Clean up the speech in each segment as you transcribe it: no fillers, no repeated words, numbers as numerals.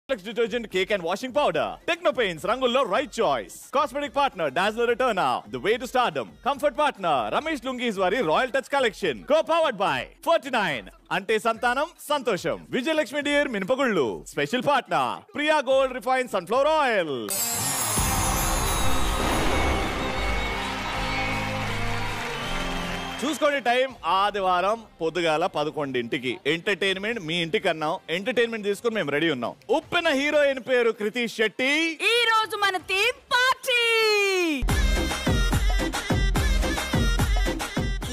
Detergent, cake and washing powder. Techno Paints, Rangullo, right choice. Cosmetic partner, Dazzler Eterna, the way to stardom. Comfort partner, Ramesh Lungi's Vari Royal Touch Collection. Co-powered by 49. Ante Santanam, Santosham. Vijay Lakshmi Deer, Minpagullu. Special partner, Priya Gold Refined Sunflower Oil. చూసుకోండి time ఆదివారం పొద్దుగాల 11ంటికి entertainment మీ ఇంటికి అన్నాం entertainment తీసుకుని మేము ready ఉన్నాం ఉప్పెన heroine పేరు కృతి శెట్టి ఈ రోజు మన థీమ్ పార్టీ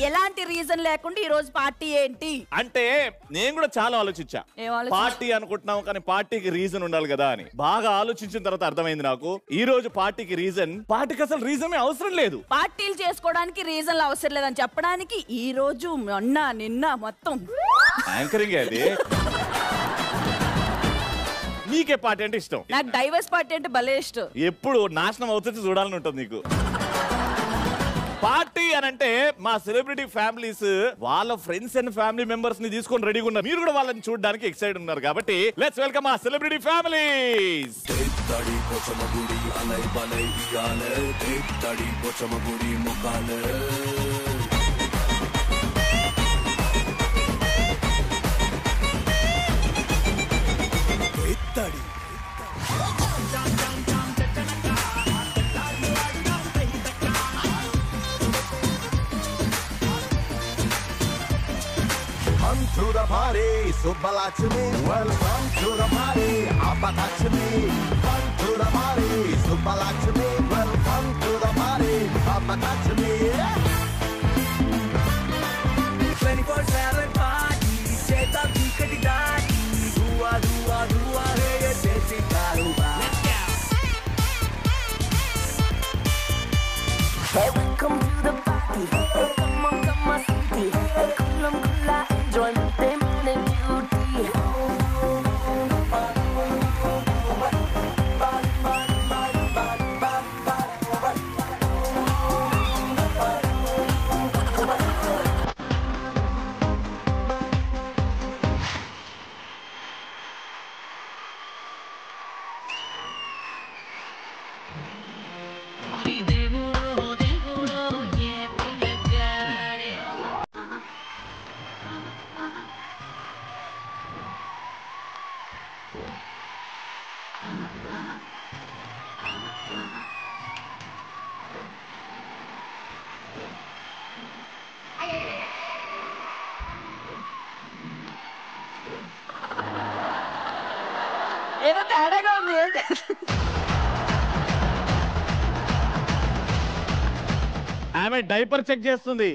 ఎలాంటి రీజన్ లేకుండా ఈ రోజు పార్టీ ఏంటి అంటే నేను కూడా చాలా ఆలోచించా పార్టీ అనుకుంటున్నాం కానీ పార్టీకి రీజన్ ఉండాలి కదా అని బాగా ఆలోచించిన తర్వాత అర్థమైంది నాకు ఈ రోజు పార్టీకి పార్టీకి అసలు రీజన్ అవసరం లేదు పార్టీలు చేసుకోవడానికి రీజన్లు అవసరం లేదని చెప్పడానికి ఈ రోజు మొన్న నిన్న మొత్తం యాంకరింగ్ అది నీకే పార్టీ అంటే ఇష్టం నాకు డైవర్స్ పార్టీ అంటే భలే ఇష్టం ఎప్పుడు నాశనం అవుతుంటే చూడాలని ఉంటుంది నీకు పార్టీ అనంటే మా సెలబ్రిటీ ఫ్యామిలీస్ వాళ్ళ ఫ్రెండ్స్ అండ్ ఫ్యామిలీ మెంబర్స్ ని తీసుకొని రెడీగా ఉన్నారు మీరు కూడా వాళ్ళని చూడడానికి ఎక్సైట్ ఉన్నారు కాబట్టి లెట్స్ వెల్కమ్ మా celebrity families To the party, Subbalakshmi. Welcome to the party, Apatachmi. Come to the party, Subbalakshmi. Welcome to the party, Apatachmi. 24/7 party, cheta tikati dati, dua dua dua re desi karuba. Hey, welcome to the party. Hey, come on, city. Hey, kulam kula. Join them in beauty. ఏదో తేడాగా ఉంది ఆమె diaper check చేస్తుంది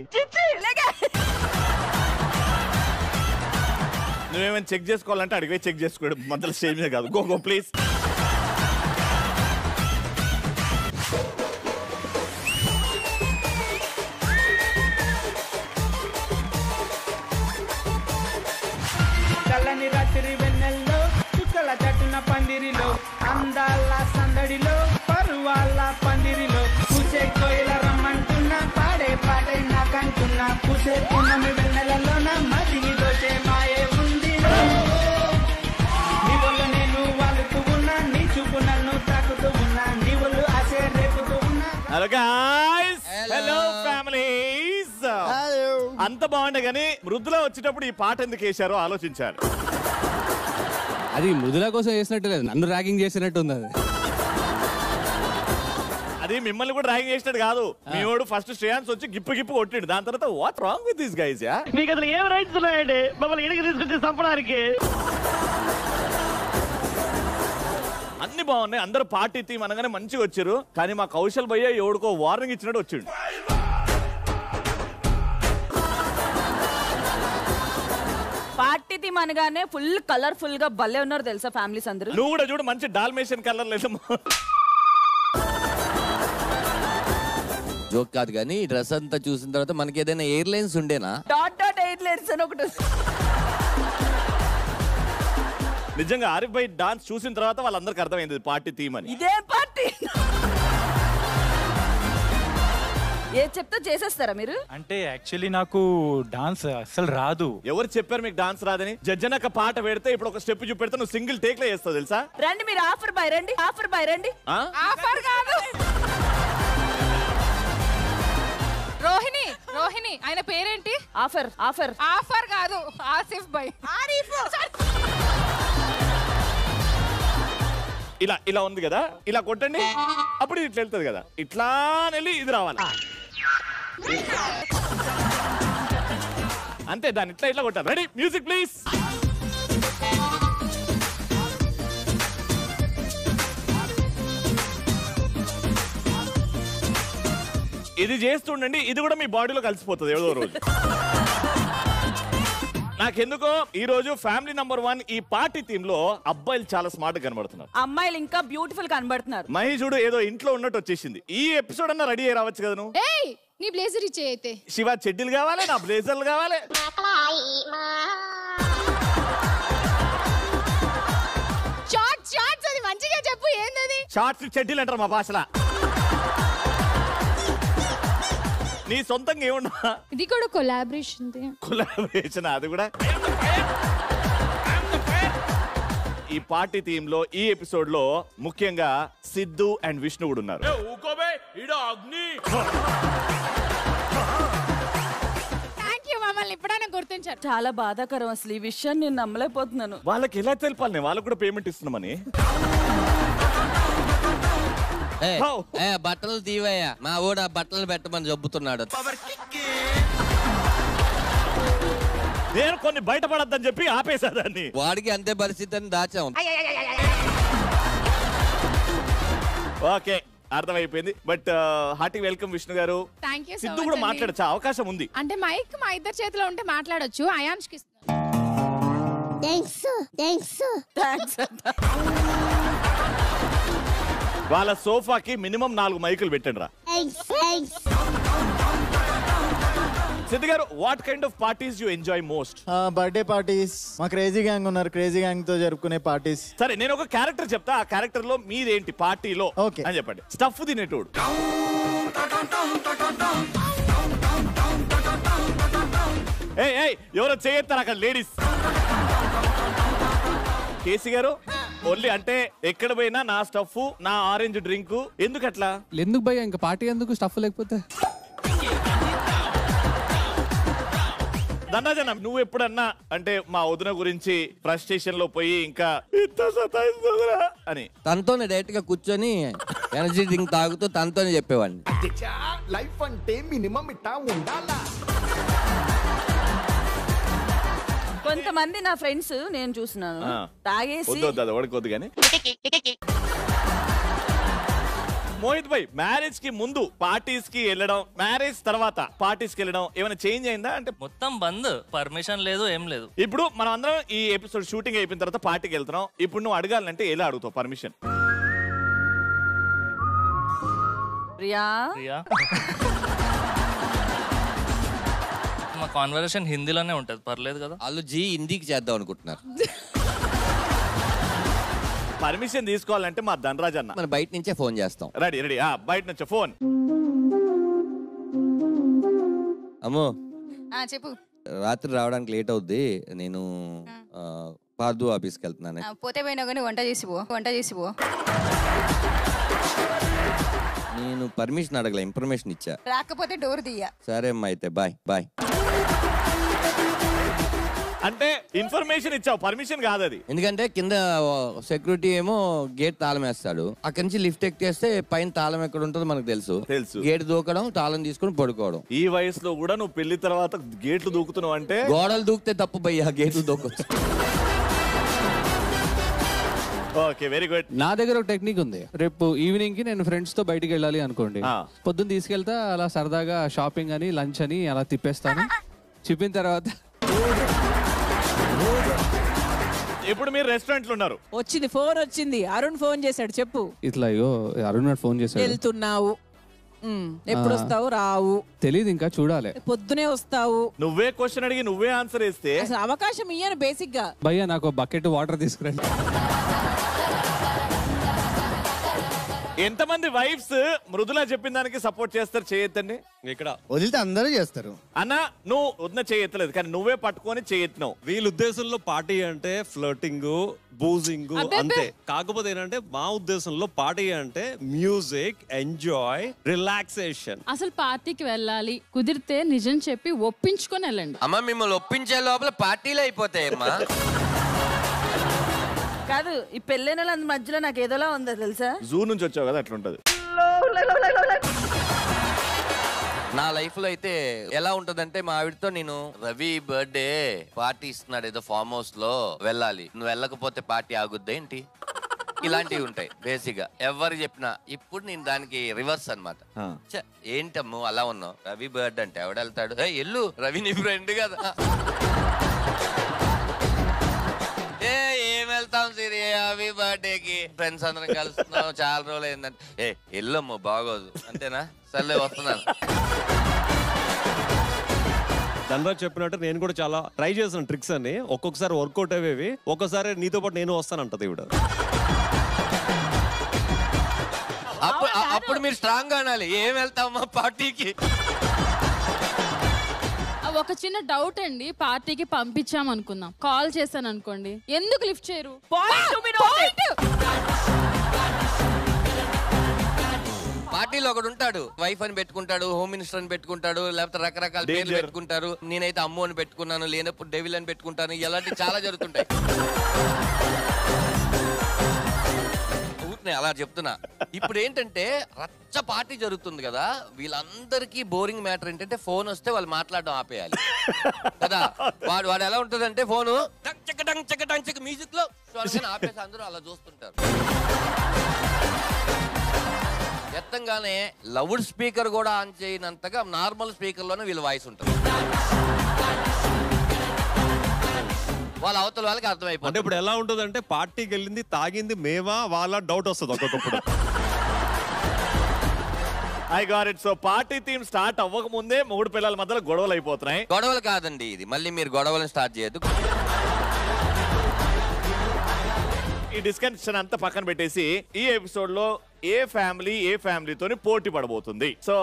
నువ్వేమైనా check చేసుకోవాలంటే అడిగి check చేసుకోవడం మధ్యలో స్టేజ్ మీద కాదు గో ప్లీజ్ చల్లని రాత్రి వెన్నెల్లో చుక్కల చట్టున పందిరిలో అందాల సందడిలో పరువాల పందిరిలో పూసే కోయిల రమ్మంటున్నా పాడే పాడే నాకంటున్నా పూసే పున్నమి వెన్నెలలో నా మదిని దోచే మాయే ఉంది నీ వల్ల నేను వాలుతూ ఉన్నా నీ చూపు నన్ను తాకుతూ ఉన్నా నీ ఒళ్ళు ఆశే రేపుతూ ఉన్నా హలో గాయ్స్ హలో ఫ్యామిలీస్ అంత బాగుండే కానీ మృదుల వచ్చేటప్పుడు ఈ పాట ఎందుకు వేశారో ఆలోచించారు అది మృదుల కోసం వేసినట్టు లేదు నన్ను ర్యాగింగ్ చేసినట్టు ఉంది అది అది మిమ్మల్ని కూడా ర్యాగింగ్ చేసినట్టు కాదు. మీ వాడు ఫస్ట్ శ్రేయాన్స్ వచ్చి గిప్పు కొట్టిండు. దాని తర్వాత what wrong with this guys yeah? మీకు అసలు ఏం రైట్స్ ఉన్నాయండి మమ్మల్ని ఇడికి తీసుకొచ్చి చంపడానికి? అన్ని బాగున్నాయి, అందరూ పార్టీ థీమ్ అనగానే మంచిగా వచ్చారు. కానీ మా కౌశల్ భయ్య ఎవడికో వార్నింగ్ ఇచ్చినట్టు వచ్చిండు. పార్టీ థీమ్ అనగానే ఫుల్ కలర్ఫుల్ గా భలే ఉన్నారు తెలుసా ఫ్యామిలీస్ అందరూ. నువ్వు కూడా చూడు, మంచి డాల్మేషన్ కలర్ లేదు. జోక్ కాదు కానీ డ్రెస్ అంతా చూసిన తర్వాత మనకి ఏదైనా ఎయిర్లైన్స్ ఉండేనా? డాట్ ఎయిర్లైన్స్ అని ఒకటి. నిజంగా ఆరిఫ్ భాయ్ డాన్స్ చూసిన తర్వాత వాళ్ళందరికి అర్థమైంది పార్టీ థీమ్ అని. ఇదే పార్టీ ఏ చెప్తే చేసేస్తారా మీరు? అంటే యాక్చువల్లీ నాకు డాన్స్ అసలు రాదు. ఎవరు చెప్పారు మీకు డాన్స్ రాదని? జడ్జనక పాట పెడితే ఇప్పుడు ఒక స్టెప్ చూపెడితే నువ్వు సింగిల్ టేక్ లో చేస్తావు తెలుసా? రండి మీరు ఆఫర్ బాయ్ రండి, ఆఫర్ బాయ్ రండి. ఆఫర్ కాదు రోహిణి, రోహిణి ఆయన పేరేంటి? ఆఫర్ ఆఫర్ ఆఫర్ కాదు ఆసిఫ్ బాయ్. ఇలా ఇలా ఉంది కదా, ఇలా కొట్టండి, అప్పుడు ఇట్లా వెళ్తుంది కదా, ఇట్లా వెళ్ళి ఇది రావాలి అంతే. దాన్ని ఇట్లా ఇట్లా కొట్టాలి. Ready, music please. ఇది చేస్తుండండి, ఇది కూడా మీ బాడీలో కలిసిపోతుంది ఏదో రోజు. నాకెందుకో ఈ రోజు ఫ్యామిలీ నంబర్ 1 ఈ పార్టీ థీమ్ లో అబ్బాయిలు చాలా స్మార్ట్ గా కనబడుతున్నారు, అమ్మాయిలు ఇంకా బ్యూటిఫుల్ కనబడుతున్నారు. మహేషుడు ఏదో ఇంట్లో ఉన్నట్టు వచ్చేసింది. ఈ ఎపిసోడ్ అన్నా రెడీ అయ్యి రావచ్చు కదా నువ్వు. ఏయ్ నీ బ్లేజర్ ఇచ్చే అయితే. శివ చెడ్డీలు కావాలి, నా బ్లేజర్లు కావాలి. షార్ట్స్ అది మంచిగా చెప్పు, ఏందది? షార్ట్స్ చెడ్డీలు అంటారు మా భాషలో. నీ సొంతంగా ఏమున్నా? ఇది కూడా కొలాబరేషన్. కొలాబరేషన్ అది కూడా. ఈ పార్టీ థీమ్ లో ఈ ఎపిసోడ్ లో ముఖ్యంగా సిద్ధు అండ్ విష్ణు కూడా ఉన్నారు. మమ్మల్ని ఎప్పుడైనా గుర్తించారు. చాలా బాధాకరం అసలు ఈ విషయాన్ని నేను నమ్మలేకపోతున్నాను. వాళ్ళకి ఎలా తెలిపాలి నేను వాళ్ళకి కూడా పేమెంట్ ఇస్తున్నామని? బట్టలు తీవయ్యా, మా ఊడ బట్టలు పెట్టమని చెబుతున్నాడు. నేను కొన్ని బయటపడద్దని చెప్పి ఆపేశాదాన్ని. వాడికి అంతే పరిస్థితి అని దాచాం. ఓకే, అర్థమైపోయింది. బట్ హార్టీ వెల్కమ్ విష్ణు గారు. సిద్ధు కూడా మాట్లాడచ్చా? అవకాశం ఉంది అంటే మైక్ మా ఇద్దరు చేతిలో ఉంటే మాట్లాడొచ్చు. అయాన్ష్ కి వాళ్ళ సోఫాకి మినిమం 4 మైకులు పెట్టండి రా. సిద్ధు గారు, what kind of parties you enjoy most? Birthday parties. మా క్రేజీ గ్యాంగ్ ఉన్నారు, క్రేజీ గ్యాంగ్ తో జరుపుకునే పార్టీస్. సరే, నేను ఒక క్యారెక్టర్ చెప్తా, ఆ క్యారెక్టర్ లో మీదేంటి పార్టీలో అని చెప్పండి. స్టఫ్ తినేటోడు. ఎవరో చేయొత్తారు అక్కడ లేడీస్. కేసీ గారు, ఓన్లీ అంటే ఎక్కడ పోయినా నా స్టఫ్, నా ఆరెంజ్ డ్రింక్. ఎందుకు అట్లా? ఎందుకు భయ్యా, ఇంకా పార్టీ ఎందుకు స్టఫ్ లేకపోతే? ధనరాజన్న, నువ్వు ఎప్పుడన్నా అంటే మా వదిన గురించి ఫ్రస్ట్రేషన్ లో పోయి ఇంకా అని తనతోనే డైరెక్ట్ గా కూర్చొని ఎనర్జీ డ్రింక్ తాగుతూ తనతోనే చెప్పేవాడిని. లైఫ్ అంటే మినిమం ఇట్టా ఉండాలా. కొంతమంది నా ఫ్రెండ్స్ నేను చూస్తున్నాను తాగేసి. వద్దు కానీ మోహిత్ భాయ్, మ్యారేజ్ కి ముందు పార్టీస్ కి వెళ్ళడం, మ్యారేజ్ తర్వాత పార్టీస్ కి వెళ్ళడం ఏమైనా చేంజ్ అయిందా? అంటే మొత్తం బంద్, పర్మిషన్ లేదు, ఏం లేదు. ఇప్పుడు మనం అందరం ఈ ఎపిసోడ్ షూటింగ్ అయిపోయిన తర్వాత పార్టీకి వెళ్తున్నాం. ఇప్పుడు నువ్వు అడగాలంటే ఎలా అడుగుతావు పర్మిషన్? ప్రియా, మా కాన్వర్సేషన్ హిందీలోనే ఉంటది, పర్లేదు కదా. వాళ్ళు జీ హిందీకి చేద్దాం అనుకుంటున్నారు. పర్మిషన్ తీసుకోవాలంటే మా ధనరాజ్ అన్న మనం బయట నుంచే ఫోన్ చేస్తాం. రెడీ రెడీ, బయట నుంచే ఫోన్. అమ్మో చెప్పు. రాత్రి రావడానికి లేట్ అవుద్ది, నేను పార్దు ఆఫీస్కి వెళ్తున్నాను. పోతే పోయినా కానీ వంట చేసి పో. నేను పర్మిషన్ అడగల, ఇన్ఫర్మేషన్ ఇచ్చా. రాకపోతే డోర్ తీయ. సరే అమ్మా, అయితే బాయ్ బాయ్. అంటే ఇన్ఫర్మేషన్ ఇచ్చావు, పర్మిషన్ కాదు అది. ఎందుకంటే కింద సెక్యూరిటీ ఏమో గేట్ తాళం వేస్తాడు, అక్కడి నుంచి లిఫ్ట్ ఎక్కేస్తే పైన తాళం ఎక్కడ ఉంటుందో మనకు తెలుసు. గేట్ దూకడం, తాళం తీసుకుని పడుకోవడం. ఈ వయసులో కూడా నువ్వు పెళ్లి తర్వాత గేట్లు దూకుతున్నావు అంటే? గోడలు దూకితే తప్పు భయ్యా, గేట్లు దూకొచ్చు. Okay, very good. నా దగ్గర ఒక టెక్నిక్ ఉంది. రేపు ఈవినింగ్ కి నేను ఫ్రెండ్స్ తో బయటికి వెళ్ళాలి అనుకోండి, పొద్దున్న తీసుకెళ్తా, అలా సరదాగా షాపింగ్ అని లంచ్ అని అలా తిప్పేస్తాను. చెప్పిన తర్వాత ఇప్పుడు మీరు రెస్టారెంట్ లో ఉన్నారు, వచ్చింది ఫోన్ వచ్చింది, అరుణ్ ఫోన్ చేశాడు, చెప్పు. ఇట్లా అయ్యో అరుణ్ నాడు ఫోన్ చేశాడు, వెళ్తున్నావు, ఎప్పుడు వస్తావు, రావు తెలీదు, ఇంకా చూడాలి, పొద్దునే వస్తావు. నువ్వే క్వశ్చన్ అడిగి నువ్వే ఆన్సర్ ఇస్తే అసలు అవకాశం ఇయ్యను బేసిక్ గా. భయ్యా నాకు బకెట్ వాటర్ తీసుకురండి. ఎంతమంది వైఫ్స్ మృదులా చెప్పిన దానికి సపోర్ట్ చేస్తారు? చేయొద్దండి. ఇక్కడ వదిలితే అందరూ చేస్తారు. అన్న నువ్వు వదిన చేయట్లేదు, కానీ నువ్వే పట్టుకొని చేయెత్తున్నావు. వీళ్ళ ఉద్దేశంలో పార్టీ అంటే ఫ్లర్టింగ్, బూజింగ్ అంతే. కాకపోతే ఏంటంటే మా ఉద్దేశంలో పార్టీ అంటే మ్యూజిక్, ఎంజాయ్, రిలాక్సేషన్. అసలు పార్టీకి వెళ్ళాలి, కుదిరితే నిజం చెప్పి ఒప్పించుకొని వెళ్ళండి. అమ్మా మిమ్మల్ని ఒప్పించే లోపల పార్టీలు అయిపోతాయమ్మా. కాదు, ఈ పెళ్ళైన మధ్యలో నాకు ఏదోలా ఉందో తెలుసా? జూ నుంచి వచ్చావు కదా, అట్లుంటది. నా లైఫ్ లో అయితే ఎలా ఉంటదంటే, మా ఆవిడతో నేను రవి బర్త్డే పార్టీ ఇస్తున్నాడు ఏదో ఫామ్ హౌస్ లో, వెళ్ళాలి, నువ్వు వెళ్ళకపోతే పార్టీ ఆగుద్ది ఏంటి, ఇలాంటివి ఉంటాయి బేసిక్ గా. ఎవరు చెప్పినా ఇప్పుడు నేను దానికి రివర్స్ అనమాట. ఏంటమ్ము అలా ఉన్నావు, రవి బర్త్డే అంటే ఎవడు వెళ్తాడు, ఎల్లు రవి నీ ఫ్రెండ్ కదా. ఏం వెళ్తాం సిరి, రవి బర్త్డేకి ఫ్రెండ్స్ అందరం కలుస్తున్నాం, చాలా రోజులు అయిందంటే ఎల్లమ్మ బాగోదు అంతేనా, సర్లే వస్తున్నాను. ధనరాజ్ చెప్పినట్టు నేను కూడా చాలా ట్రై చేసిన ట్రిక్స్ అన్ని, ఒక్కొక్కసారి వర్కౌట్ అయ్యేవి, ఒక్కొక్కసారి నీతో పాటు నేను వస్తానంటది ఇవిడ. అప్పుడు మీరు స్ట్రాంగ్ గా అనాలి, ఏం వెళ్తామా పార్టీకి. ఒక చిన్న డౌట్ అండి, పార్టీకి పంపించాం అనుకుందాం, కాల్ చేశాను అనుకోండి, ఎందుకు లిఫ్ట్ చేయరు? పార్టీలో ఒకడు ఉంటాడు, వైఫ్ అని పెట్టుకుంటాడు, హోమ్ మినిస్టర్ అని పెట్టుకుంటాడు, లేకపోతే రకరకాల పేర్లు పెట్టుకుంటారు. నేనైతే అమ్ము అని పెట్టుకున్నాను, లేనప్పుడు డెవిల్ అని పెట్టుకుంటాను, ఇలాంటివి చాలా జరుగుతుంటాయి. అలా చెప్తున్నా. ఇప్పుడు ఏంటంటే రచ్చ పార్టీ జరుగుతుంది కదా, వీళ్ళందరికీ బోరింగ్ మ్యాటర్ ఏంటంటే ఫోన్ వస్తే వాళ్ళు మాట్లాడడం ఆపేయాలి కదా. వాడు ఎలా ఉంటుందంటే ఫోను మ్యూజిక్ లో ఆపేసి అందరూ అలా చూస్తుంటారు. ఎత్తంగానే లౌడ్ స్పీకర్ కూడా ఆన్ చేయనంతగా నార్మల్ స్పీకర్ లోనే వీళ్ళ వాయిస్ ఉంటుంది. వాళ్ళ అవతల వాళ్ళకి అర్థమైపోతుంది. అంటే ఇప్పుడు ఎలా ఉంటుంది అంటే, పార్టీకి వెళ్ళింది తాగింది మేమా వాళ్ళ డౌట్ వస్తుంది ఒక్కొక్కప్పుడు. I got it. So party theme start అవ్వక ముందే మూడు పిల్లల మధ్యలో గొడవలు అయిపోతున్నాయి. గొడవలు కాదండి ఇది, మళ్ళీ మీరు గొడవలను స్టార్ట్ చేయొద్దు. ఈ డిస్కషన్ అంతా పక్కన పెట్టేసి ఈ ఎపిసోడ్ లో ఏ ఫ్యామిలీతోని పోటీ పడబోతుంది. సో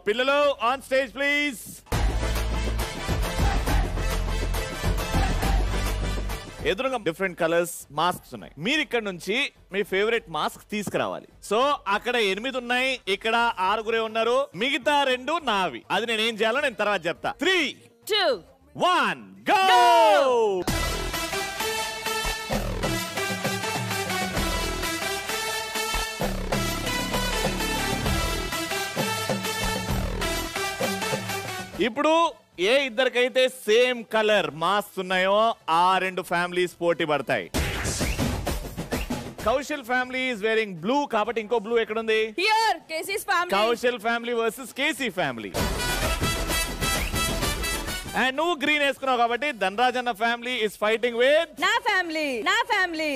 పిల్లలు ఆన్ స్టేజ్ ప్లీజ్. ఎదురుగా డిఫరెంట్ కలర్స్ మాస్క్స్ ఉన్నాయి. మీరు ఇక్కడ నుంచి మీ ఫేవరెట్ మాస్క్ తీసుకురావాలి. సో అక్కడ 8 ఉన్నాయి, ఇక్కడ 6 ఉన్నారు, మిగతా 2 నావి. అది నేనేం చేయాలో నేను తర్వాత చెప్తా. 3, 2, 1 గో. ఇప్పుడు ఏ ఇద్దరికైతే సేమ్ కలర్ మాస్క్ ఉన్నాయో ఆ 2 ఫ్యామిలీస్ పోటీ పడతాయి. Kaushal family is wearing blue, కాబట్టి ఇంకో బ్లూ ఎక్కడ ఉంది? Here KC's family. Kaushal family versus KC family. And నువ్వు గ్రీన్ వేసుకున్నావు కాబట్టి ధనరాజ్ అన్న ఫ్యామిలీ ఇస్ ఫైటింగ్ విత్ నా family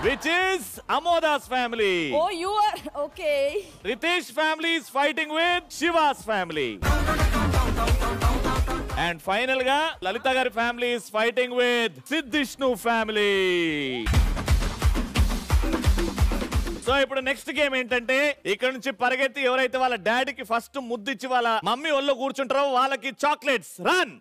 which is Amoda's family. Oh, you are okay. Ritesh family is fighting with Shiva's family. And final ga Lalita gari family is fighting with Siddhishnu family. So ఇప్పుడు next game ఏంటంటే, ఇక్కడ నుంచి పరిగెత్తి ఎవరైతే వాళ్ళ డాడీకి first ముద్దిచ్చి వాళ్ళ mummy ఒళ్ళో కూర్చుంటారో వాళ్ళకి చాక్లెట్స్. రన్.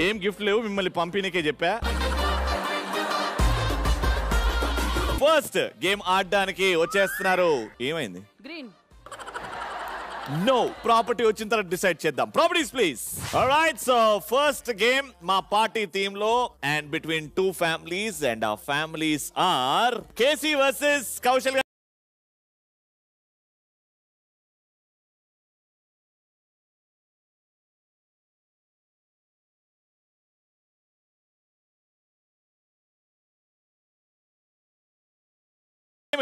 ఏం గిఫ్ట్ లేవు, మిమ్మల్ని పంపిణీకే చెప్పా. ఫస్ట్ గేమ్ ఆడడానికి వచ్చేస్తున్నారు. ఏమైంది? గ్రీన్. నో, ప్రాపర్టీ వచ్చిన తర్వాత డిసైడ్ చేద్దాం. Properties please. Alright, so first game మా పార్టీ థీమ్ లో and between two families and ఆ families are KC versus Kaushal.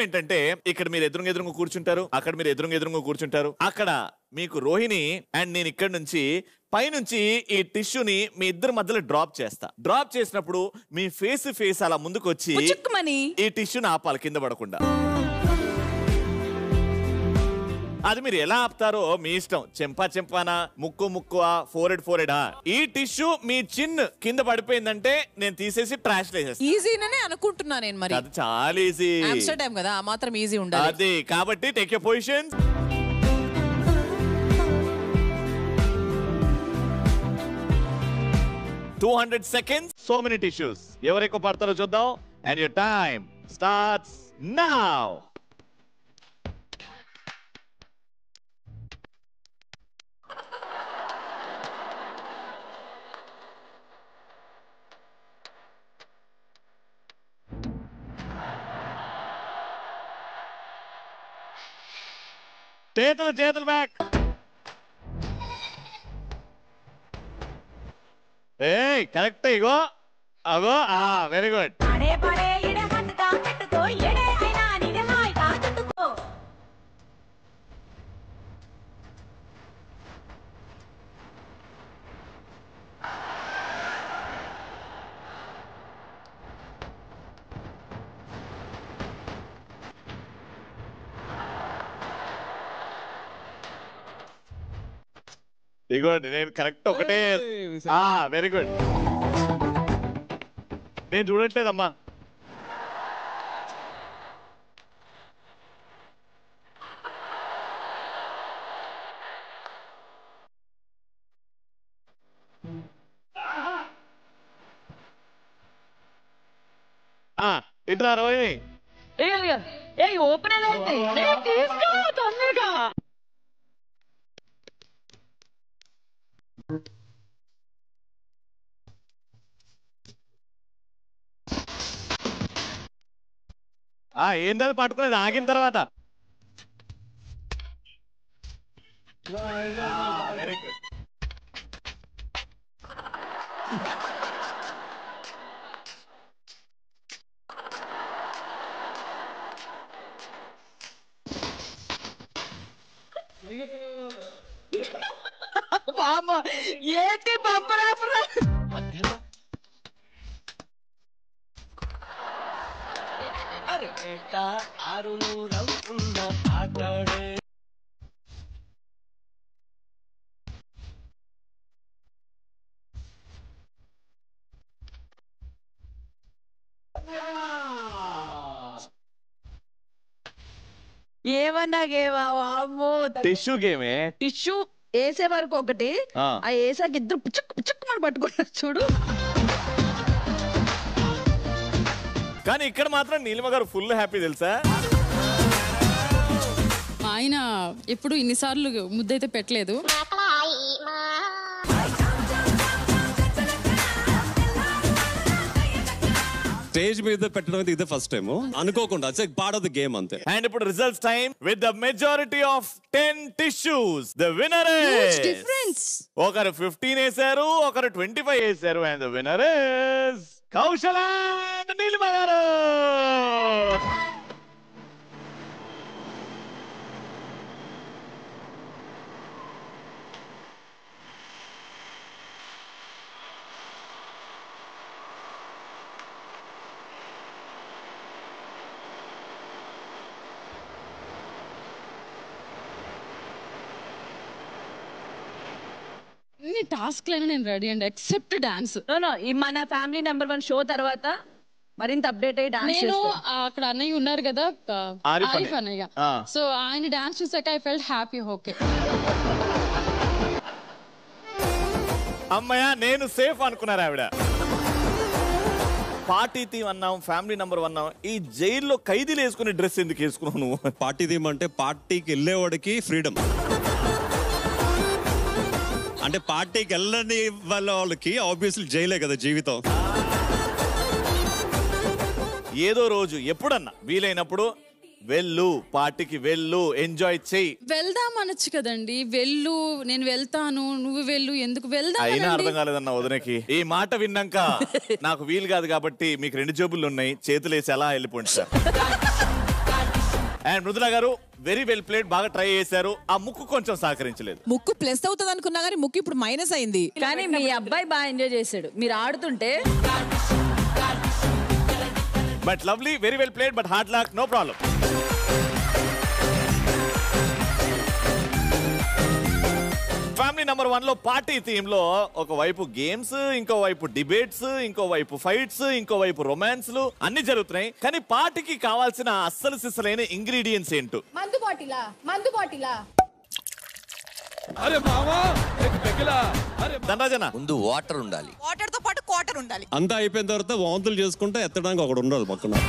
ఏంటంటే ఇక్కడ మీరు ఎదురుగా కూర్చుంటారు, అక్కడ మీరు ఎదురుగా కూర్చుంటారు. అక్కడ మీకు రోహిణి అండ్ నేను ఇక్కడ నుంచి పైనుంచి ఈ టిష్యూని మీ ఇద్దరు మధ్యలో డ్రాప్ చేస్తా. డ్రాప్ చేసినప్పుడు మీ ఫేస్ అలా ముందుకు వచ్చి ఈ టిష్యూని ఆపాలి కింద పడకుండా. అది మీరు ఎలా ఆపుతారో మీ ఇష్టం. చెంపానా, ముక్కువా, ఫోరెడా. ఈ టిష్యూ మీ చిన్ కింద పడిపోయిందంటే నేను తీసేసి ట్రాష్ వేసేస్తాను. ఈజీనే అనుకుంటున్నా నేను. మరి అది చాలా ఈజీ. ఆమ్స్టర్డామ్ కదా, ఆ మాత్రం ఈజీ ఉండాలి. అది కాబట్టి take your position. $200 seconds. So many tissues. ఎవరు ఎక్కువ పడతారో చూద్దాం. And your time starts now. చేతులు బ్యాక్. కరెక్ట్. ఇగో అగో. Very good. ఇగోండి, నేను కరెక్ట్ ఒకటే. Very good. నేను చూడట్లేదమ్మా. ఇట్లా రోహిణి. ఓపెన్ తీసుకో తొందరగా. ఏంటది పట్టుకునేది ఆగిన తర్వాత. Very good. ఏంటి పంపరా ఏమన్నా గేమా? టిష్యూ గేమే. టిష్యూ వేసే వరకు ఒకటి, ఆ వేసాక ఇద్దరు పుచ్చుక్ మన పట్టుకున్నారు చూడు. కానీ ఇక్కడ మాత్రం నీలిమ గారు ఫుల్ హ్యాపీ తెలుసా. ఆయన ఎప్పుడు ఇన్నిసార్లు ముద్దైతే పెట్టలేదు. స్టేజ్ మీద పెట్టడం అయితే ఇదే ఫస్ట్ టైం అనుకోకుండా. పార్ట్ ఆఫ్ ద గేమ్ అంతే. అండ్ ఇప్పుడు results time. With the majority of 10 tissues, the winner is ఒకరు 15 వేశారు, ఒకరు 25 వేశారు. And the winner is Kaushal and Neelima గారు. టాస్క్ లైనా నేను రెడీ అండి, ఎక్సెప్ట్ డాన్స్. ఈ మన ఫ్యామిలీ నెంబర్ 1 షో తర్వాత మరింత అప్డేట్ అయ్యి డాన్స్ నేను అక్కడ అన్నయ్య ఉన్నారు కదా, ఆరిఫ్ అన్నయ్య. సో ఆయన డాన్స్ చూసాక ఐ ఫెల్ట్ హ్యాపీ. ఓకే అమ్మయ్య, నేను సేఫ్ అనుకున్నారు ఆవిడ. పార్టీ థీమ్ అన్నాం, ఫ్యామిలీ నంబర్ అన్నాం. ఈ జైల్లో ఖైదీలు వేసుకునే డ్రెస్ ఎందుకు వేసుకున్నావు నువ్వు? పార్టీ థీమ్ అంటే పార్టీకి వెళ్ళేవాడికి ఫ్రీడమ్. అంటే పార్టీకి వెళ్ళని వాళ్ళకి ఆబ్వియస్లీ జైలే కదా జీవితం. ఏదో రోజు ఎప్పుడన్నా వీలైనప్పుడు వెళ్ళు, పార్టీకి వెళ్ళు, ఎంజాయ్ చెయ్యి. వెళ్దాం అనొచ్చు కదండి. వెళ్ళు, నేను వెళ్తాను, నువ్వు వెళ్ళు, ఎందుకు వెళ్దాం? అయినా అర్థం కాలేదన్న వదినకి. ఈ మాట విన్నాక నాకు వీలు కాదు కాబట్టి మీకు 2 జేబులు ఉన్నాయి, చేతులేసి అలా వెళ్ళిపోండి సార్. అండ్ మృదుల గారు వెరీ వెల్ ప్లేడ్, బాగా ట్రై చేశారు. ఆ ముక్కు కొంచెం సహకరించలేదు. ముక్కు ప్లస్ అవుతుంది అనుకున్నా కానీ ముక్కు ఇప్పుడు మైనస్ అయింది. కానీ మీ అబ్బాయి బాగా ఎంజాయ్ చేశాడు మీరు ఆడుతుంటే. But lovely, very well played, but hard luck, no problem. Family number 1 లో పార్టీ థీమ్ లో ఒకవైపు గేమ్స్, ఇంకో వైపు డిబేట్స్, ఇంకో వైపు ఫైట్స్, ఇంకో వైపు రొమాన్స్లు అన్ని జరుగుతున్నాయి. కానీ పార్టీకి కావాల్సిన అస్సలు సిస్సలైన ఇంగ్రీడియంట్స్ ఏంటో. మందు బాటిలా, మందు బాటిలా. అరే మామా ధనరాజన, ముందు వాటర్ ఉండాలి, వాటర్ తో పాటు క్వార్టర్ ఉండాలి. అంతా అయిపోయిన తర్వాత వాంతులు చేసుకుంటే ఎత్తడానికి ఒకడు ఉండాలి పక్కన.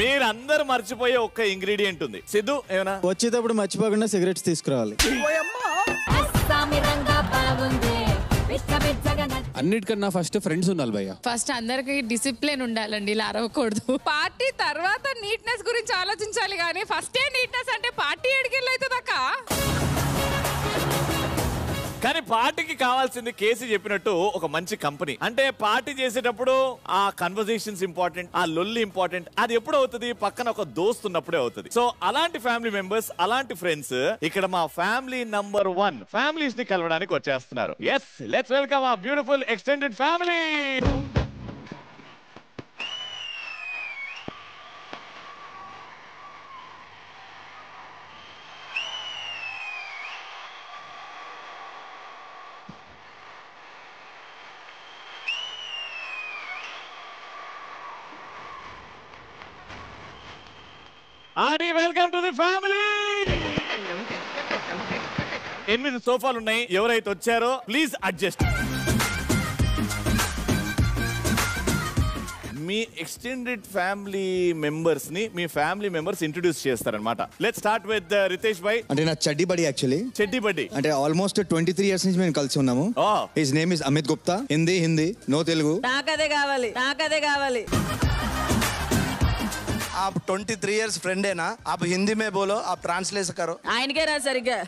మీరందరూ మర్చిపోయే ఒక్క ఇంగ్రీడియంట్ ఉంది. సిద్ధు ఏమన్నా? వచ్చేటప్పుడు మర్చిపోకుండా సిగరెట్స్ తీసుకురావాలి. అన్నిటికన్నా ఫస్ట్ ఫ్రెండ్స్ ఉండాలి భయ్య. ఫస్ట్ అందరికి డిసిప్లిన్ ఉండాలండి, ఇలా అరవకూడదు. పార్టీ తర్వాత నీట్నెస్ గురించి ఆలోచించాలి కానీ ఫస్టే నీట్నెస్ అంటే పార్టీ ఎడికెళ్ళి అవుతుందక్క. కానీ పార్టీకి కావాల్సింది కేసీ చెప్పినట్టు ఒక మంచి కంపెనీ. అంటే పార్టీ చేసేటప్పుడు ఆ కన్వర్జేషన్స్ ఇంపార్టెంట్, ఆ లొల్లి ఇంపార్టెంట్. అది ఎప్పుడు అవుతుంది? పక్కన ఒక దోస్త్ ఉన్నప్పుడే అవుతుంది. సో అలాంటి ఫ్యామిలీ మెంబర్స్, అలాంటి ఫ్రెండ్స్ ఇక్కడ మా ఫ్యామిలీ నంబర్ 1 ఫ్యామిలీస్ ని కలవడానికి వచ్చేస్తున్నారు. ఎస్, లెట్స్ వెల్కమ్ ఆ beautiful extended family. Adi, welcome to the family. 8 సోఫాలు ఉన్నాయి. ఎవరైతే వచ్చారో please adjust. Me extended family members ని మీ ఫ్యామిలీ మెంబర్స్ ఇంట్రొడ్యూస్ చేస్తారన్నమాట. లెట్స్ స్టార్ట్ విత్ రితేష్ భాయ్. అంటే నా చెడ్డి బడి యాక్చువల్లీ. చెడ్డి బడి అంటే ఆల్మోస్ట్ 23 ఇయర్స్ నుంచి మేము కలిసి ఉన్నాము. His name is Amit Gupta. Hindi no Telugu. నాకదే కావాలి, నాకదే కావాలి. आप 23 इयर्स फ्रेंड है ना, आप हिंदी में बोलो, आप ट्रांसलेट करो. ఆయనకే రా సరిగ్గా.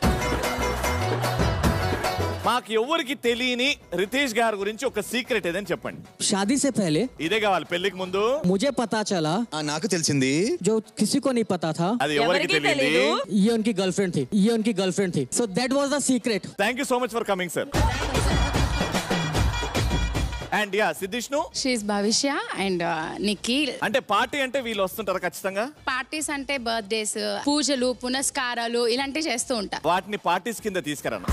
మాకు ఎవరికి తెలియని రితేష్ గారి గురించి ఒక సీక్రెట్ ఏదని చెప్పండి. शादी से पहले ఇదే కావాలి, పెళ్లికి ముందు मुझे पता चला, నాకు తెలిసింది, जो किसी को नहीं पता था, అది ఎవరికి తెలియదు, ये उनकी गर्लफ्रेंड थी, ये उनकी गर्लफ्रेंड थी. So that was the secret. Thank you so much for coming sir. And yeah సిద్ధిష్ను, షీస్ భవిష్య అండ్ నిఖిల్. అంటే పార్టీ అంటే వీళ్ళు వస్తుంటారు ఖచ్చితంగా. పార్టీస్ అంటే బర్త్డేస్, పూజలు, పునస్కారాలు ఇలాంటివి చేస్తూ ఉంటా. వాటిని పార్టీస్ కింద తీసుకురాను.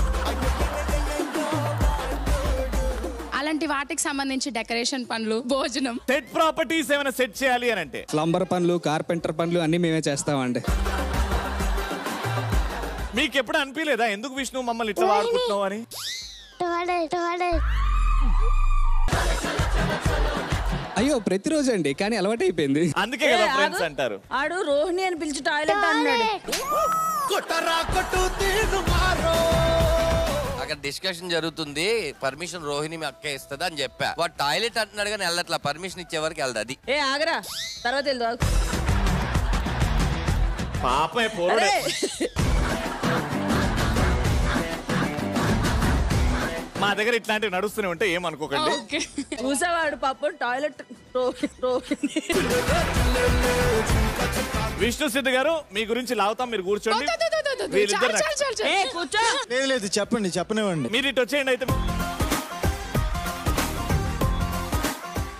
అలాంటి వాటికి సంబంధించి డెకరేషన్ పనులు, భోజనం, సెట్ ప్రాపర్టీస్ ఏమైనా సెట్ చేయాలి అని అంటే ప్లంబర్ పనులు, కార్పెంటర్ పనులు అన్ని మేమే చేస్తామండి. మీకు ఎప్పుడు అనిపించలేదా ఎందుకు విష్ణు మమ్మల్ని ఇట్లా వాడుకుంటున్నావు అని? అయ్యో ప్రతిరోజు అండి, కానీ అలవాటు అయిపోయింది. అందుకే కదా ఫ్రెండ్స్ అంటారు. ఆడు రోహిణి అని పిలిచి టాయిలెట్ అన్నాడు. అక్కడ డిస్కషన్ జరుగుతుంది, పర్మిషన్ రోహిణి మీ అక్క ఇస్తుంది అని చెప్పా. వాడు టాయిలెట్ అంటున్నాడు కానీ వెళ్ళట్లా, పర్మిషన్ ఇచ్చే వరకు వెళ్దా. అది ఏ ఆగరా, తర్వాత వెళ్దాం. పాపే పోరుడే. మా దగ్గర ఇట్లాంటివి నడుస్తూనే ఉంటే ఏమనుకోకండి. చూసేవాడు పాపం టాయిలెట్. విష్ణు సిద్ధు గారు మీ గురించి లావుతాం, మీరు కూర్చోండి. లేదు చెప్పండి, చెప్పనివ్వండి. మీరు ఇటు వచ్చేయండి. అయితే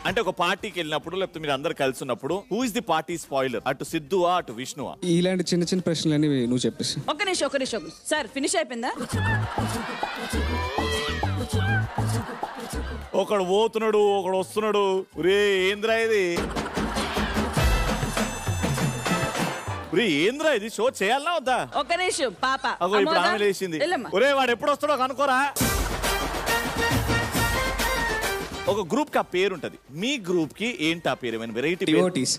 అంటే ఒక పార్టీకి వెళ్ళినప్పుడు లేకపోతే మీరు అందరు కలిసి ఉన్నప్పుడు who is the party spoiler? అటు సిద్ధువా అటు విష్ణువా? ఇలాంటి చిన్న చిన్న ప్రశ్నలన్నీ నువ్వు చెప్పేసి. ఒక నిమిషం సార్, ఫినిష్ అయిపోయిందా? ఒకడు పోతున్నాడు, ఒకడు వస్తున్నాడు. రే ఏంద్రా ఇది, రే ఏంద్రా ఇది, షో చేయాలనా వద్దా? ఒక నిమిషం పాప. అగో ఇప్పుడు ఆమె లేచింది. ఒరే వాడు ఎప్పుడు వస్తాడో కనుకోరా. ఒక గ్రూప్ కి ఆ పేరు ఉంటది. మీ గ్రూప్ కి ఏంటి ఆ పేరు? ఏమైనా వెరైటీ? డివోటీస్.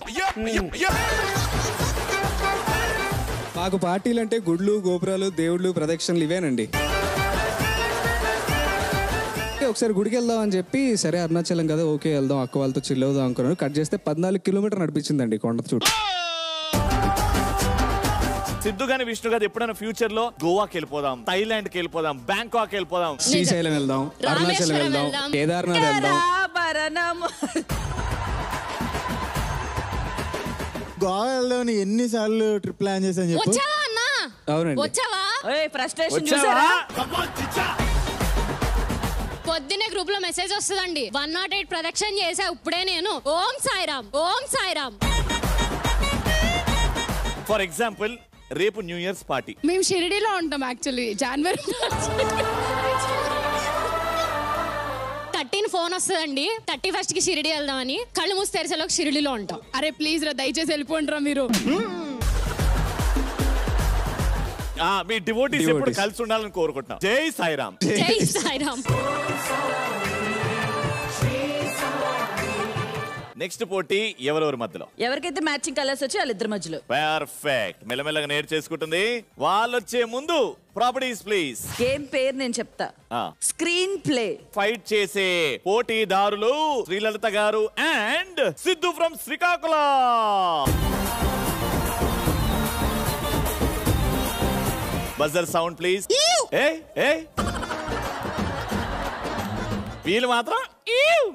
మాకు పార్టీలు అంటే గుడ్లు, గోపురాలు, దేవుళ్ళు, ప్రదక్షిణలు ఇవేనండి. ఒకసారి గుడికి వెళ్దాం అని చెప్పి, సరే అరుణాచలం కదా, ఓకే వెళ్దాం, అక్క వాళ్ళతో చిల్ అవుదాం అనుకున్నాను. కట్ చేస్తే 14 కిలోమీటర్ నడిపించిందండి కొండ చుట్టూ. సిద్ధు గాని విష్ణు గారు ఎప్పుడైనా ఫ్యూచర్ లో గోవాకి వెళ్ళిపోదాం, థైలాండ్ కి వెళ్ళిపోదాం, బ్యాంకాక్ వెళ్ళిపోదాం, శ్రీశైలం వెళ్దాం, అరుణాచలం వెళ్దాం, కేదార్నాథ్ వెళ్దాం. గోవా వెళ్దాం ఎన్నిసార్లు ట్రిప్ ప్లాన్ చేశాను చెప్పు. అవునండి. పొద్దునే గ్రూప్ లో మెసేజ్ వస్తుందండి, 108 ప్రదక్షిణ చేసా ఇప్పుడే నేను. ఓం సాయిరామ్, ఓం సాయిరామ్. ఫర్ ఎగ్జాంపుల్ రేపు న్యూ ఇయర్స్ పార్టీ. మేము షిరిడీలో ఉంటాం యాక్చువల్లీ. జనవరి 13 ఫోన్ వస్తుందండి, 31st కి షిరిడి వెళ్దామని. కళ్ళు మూసి తెరిసేలోకి షిరిడిలో ఉంటాం. అరే ప్లీజ్ రా, దయచేసి వెళ్ళిపోండిరా మీరు. మీ డివోటీస్ ఎప్పుడు కలిసి ఉండాలని కోరుకుంటున్నాం. జై సాయిరామ్. జై సాయిరామ్. నెక్స్ట్ పోటీ ఎవరెవరి మధ్యలో? ఎవరికైతే మ్యాచింగ్ కలర్స్ వచ్చి వాళ్ళిద్దరి మధ్యలో. పర్ఫెక్ట్. మెల్లమెల్లగా నేర్చేసుకుంటుంది. వాళ్ళు వచ్చే ముందు ప్రాపర్టీస్ ప్లీజ్. గేమ్ పేరు నేను చెప్తా. Screen play. ఫైట్ చేసే పోటీదారులు శ్రీలలిత గారు and Siddhu from Srikakulam. Buzzer sound please. వీళ్ళు మాత్రం,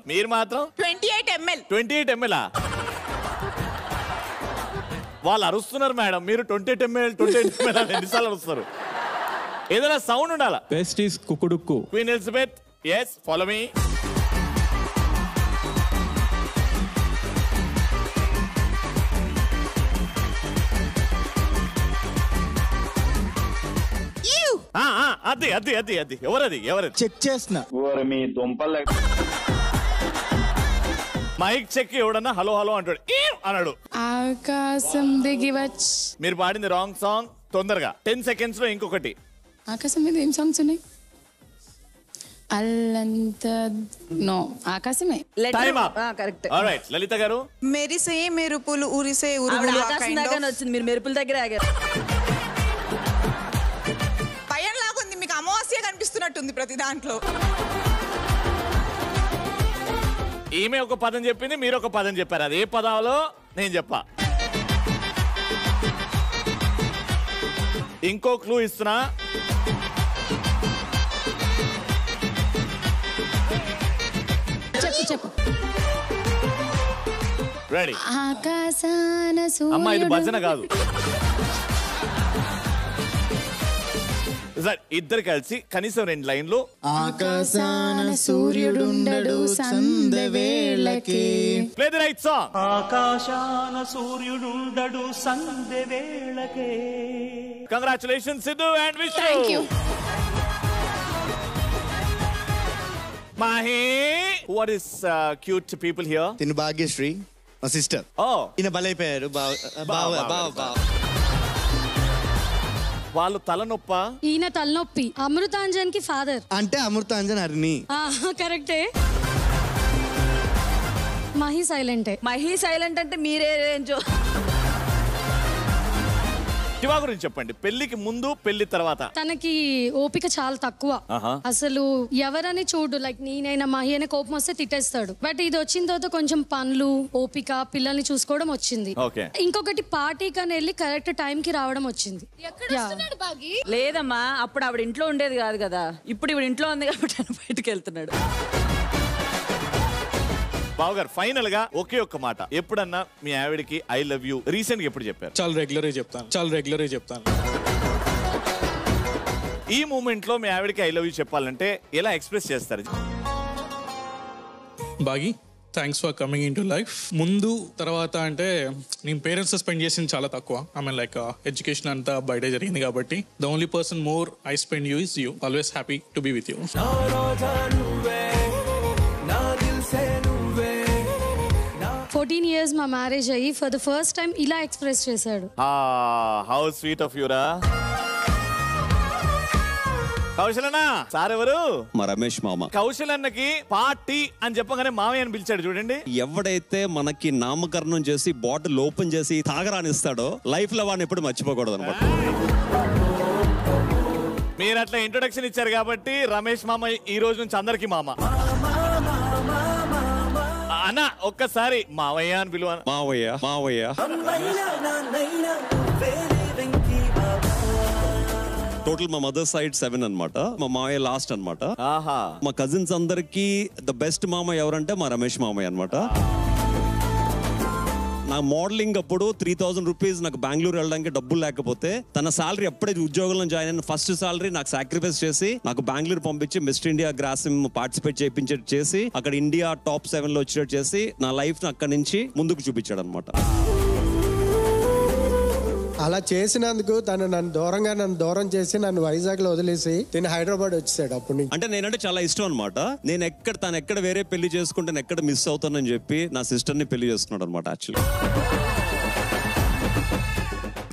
మీరు మాత్రం 28 ml. 28 ml. వాళ్ళు అరుస్తున్నారు మేడం, మీరు 28 ml ఎన్నిసార్లు అరుస్తారు? ఏదైనా సౌండ్ ఉండాలా? బెస్ట్ ఈస్ కుకుడుక్కు. Queen Elizabeth. Yes, follow me. అది అది అది అది ఎవరది? చెక్ చేస్తున్నా. మీ దుంపలు మైక్ చెక్ ఎవడన్నా హలో హలో అంటాడు, అన్నాడు. ఆకాశం దిగి వచ్చి. మీరు పాడింది రాంగ్ సాంగ్. తొందరగా 10 seconds లో ఇంకొకటి. ఆకాశం మీద ఏం సాంగ్స్ ఉన్నాయి? అల్లంత నో, ఆకాశమే. Time up. కరెక్ట్. ఆల్రైట్ లలిత గారు. మెరిసే మెరుపులు ఉరిసే ఉరుములు. ఆకాశం దాకా వచ్చింది, మీరు మెరుపుల దగ్గర ఆగారు. భయం లాగుంది, మీకు అమావాస్య కనిపిస్తున్నట్టుంది ప్రతి దాంట్లో. ఈమె ఒక పదం చెప్పింది, మీరు ఒక పదం చెప్పారు. అది ఏ పదాలో నేను చెప్పా. ఇంకో క్లూ ఇస్తున్నా. చెప్పు చెప్పు. రెడీ. ఆకాశాన అమ్మా ఇది భజన కాదు. ఇద్దరు కలిసి కనీసం 2 లైన్లు. ఆకాశాన సూర్యుడుండడు సందవేళకే. Play the right song. ఆకాశాన సూర్యుడుండడు సందవేళకే. Congratulations Siddhu and Vishnu. Thank you. Mahi, what is cute people here? తిను భాగ్యశ్రీ, మా సిస్టర్. ఈయన బలైపోయారు. వాళ్ళు తలనొప్ప. ఈయన తలనొప్పి. అమృతాంజన్ కి ఫాదర్. అంటే అమృతాంజన్ అర్ని. కరెక్టే. మహి సైలెంట్. మహి సైలెంట్ అంటే మీరే రేంజో. శివ గురించి చెప్పండి. పెళ్లికి ముందు, పెళ్లి తర్వాత. తనకి ఓపిక చాలా తక్కువ. అసలు ఎవరని చూడు, లైక్ నేనైనా మహి అనే కోపం వస్తే తిట్టేస్తాడు. బట్ ఇది వచ్చిన తర్వాత కొంచెం పనులు, ఓపిక, పిల్లల్ని చూసుకోవడం వచ్చింది. ఇంకొకటి పార్టీ కని వెళ్ళి కరెక్ట్ టైం కి రావడం వచ్చింది. లేదమ్మా, అప్పుడు ఆవిడ ఇంట్లో ఉండేది కాదు కదా, ఇప్పుడు ఇవిడ ఇంట్లో ఉంది కాబట్టి బయటకు వెళ్తున్నాడు. బావగారు ఫైనల్ గా ఒకే ఒక్క మాట, ఎప్పుడన్నా మీ ఆవిడకి ఐ లవ్ యూ రీసెంట్ గా ఎప్పుడు చెప్పారు? చాలా రెగ్యులర్ గా చెప్తాను. ఈ మూమెంట్ లో మీ ఆవిడకి ఐ లవ్ యూ చెప్పాలంటే ఎలా ఎక్స్ప్రెస్ చేస్తారు? బాగి, thanks for coming in to life. ముందు తర్వాత అంటే నేను పేరెంట్స్ స్పెండ్ చేసింది చాలా తక్కువ. ఐ మీన్ లైక్ ఎడ్యుకేషన్ అంతా బయట జరిగింది కాబట్టి the only person more I spend you is you. Always happy to be with you. 14 years మా మ్యారేజ్ అయ్యి ఫర్ ద ఫస్ట్ టైం ఇలా ఎక్స్ప్రెస్ చేశాడు. హౌ స్వీట్ ఆఫ్ యూ రా. కౌశలన్న సార్ ఎవరు? మా రమేష్ మామ. కౌశలన్నకి పార్టీ అని చెప్పగానే మామయ్య అని పిలిచాడు చూడండి. ఎవడైతే మనకి నామకరణం చేసి బాటిల్ ఓపెన్ చేసి తాగరానిస్తాడో లైఫ్ లో వాడిని ఎప్పుడు మర్చిపోకూడదు అనమాట. మీరు అట్లా ఇంట్రొడక్షన్ ఇచ్చారు కాబట్టి రమేష్ మామ ఈ రోజు నుంచి అందరికి మామ. అన్న ఒక్కసారి మావయ్య అని పిలువ. మావయ్య మావయ్య. టోటల్ మా మదర్ సైడ్ 7 అన్నమాట. మా మావయ్య లాస్ట్ అన్నమాట. మా కజిన్స్ అందరికి ద బెస్ట్ మామ ఎవరంటే మా రమేష్ మామయ్య అన్నమాట. నా మోడలింగ్ అప్పుడు 3000 రూపీస్ నాకు బెంగళూరు వెళ్ళడానికి డబ్బులు లేకపోతే తన సాలరీ ఎప్పుడైతే ఉద్యోగంలో జాయిన్ అయిన ఫస్ట్ సాలరీ నాకు సాక్రిఫైస్ చేసి నాకు బెంగళూరు పంపించి మిస్టర్ ఇండియా గ్రాసిమ్ పార్టిసిపేట్ చేసి అక్కడ ఇండియా టాప్ 7 లో వచ్చేటట్టు చేసి నా లైఫ్ అక్కడి నుంచి ముందుకు చూపించాడు అనమాట. అలా చేసినందుకు నన్ను దూరం చేసి నన్ను వైజాగ్ లో వదిలేసి తిని హైదరాబాద్ వచ్చేసాడు. అప్పుడు అంటే నేనంటే చాలా ఇష్టం అనమాట. తను ఎక్కడ వేరే పెళ్లి చేసుకుంటే ఎక్కడ మిస్ అవుతానని చెప్పి నా సిస్టర్ ని పెళ్లి చేసుకున్నాడు అనమాట. Actually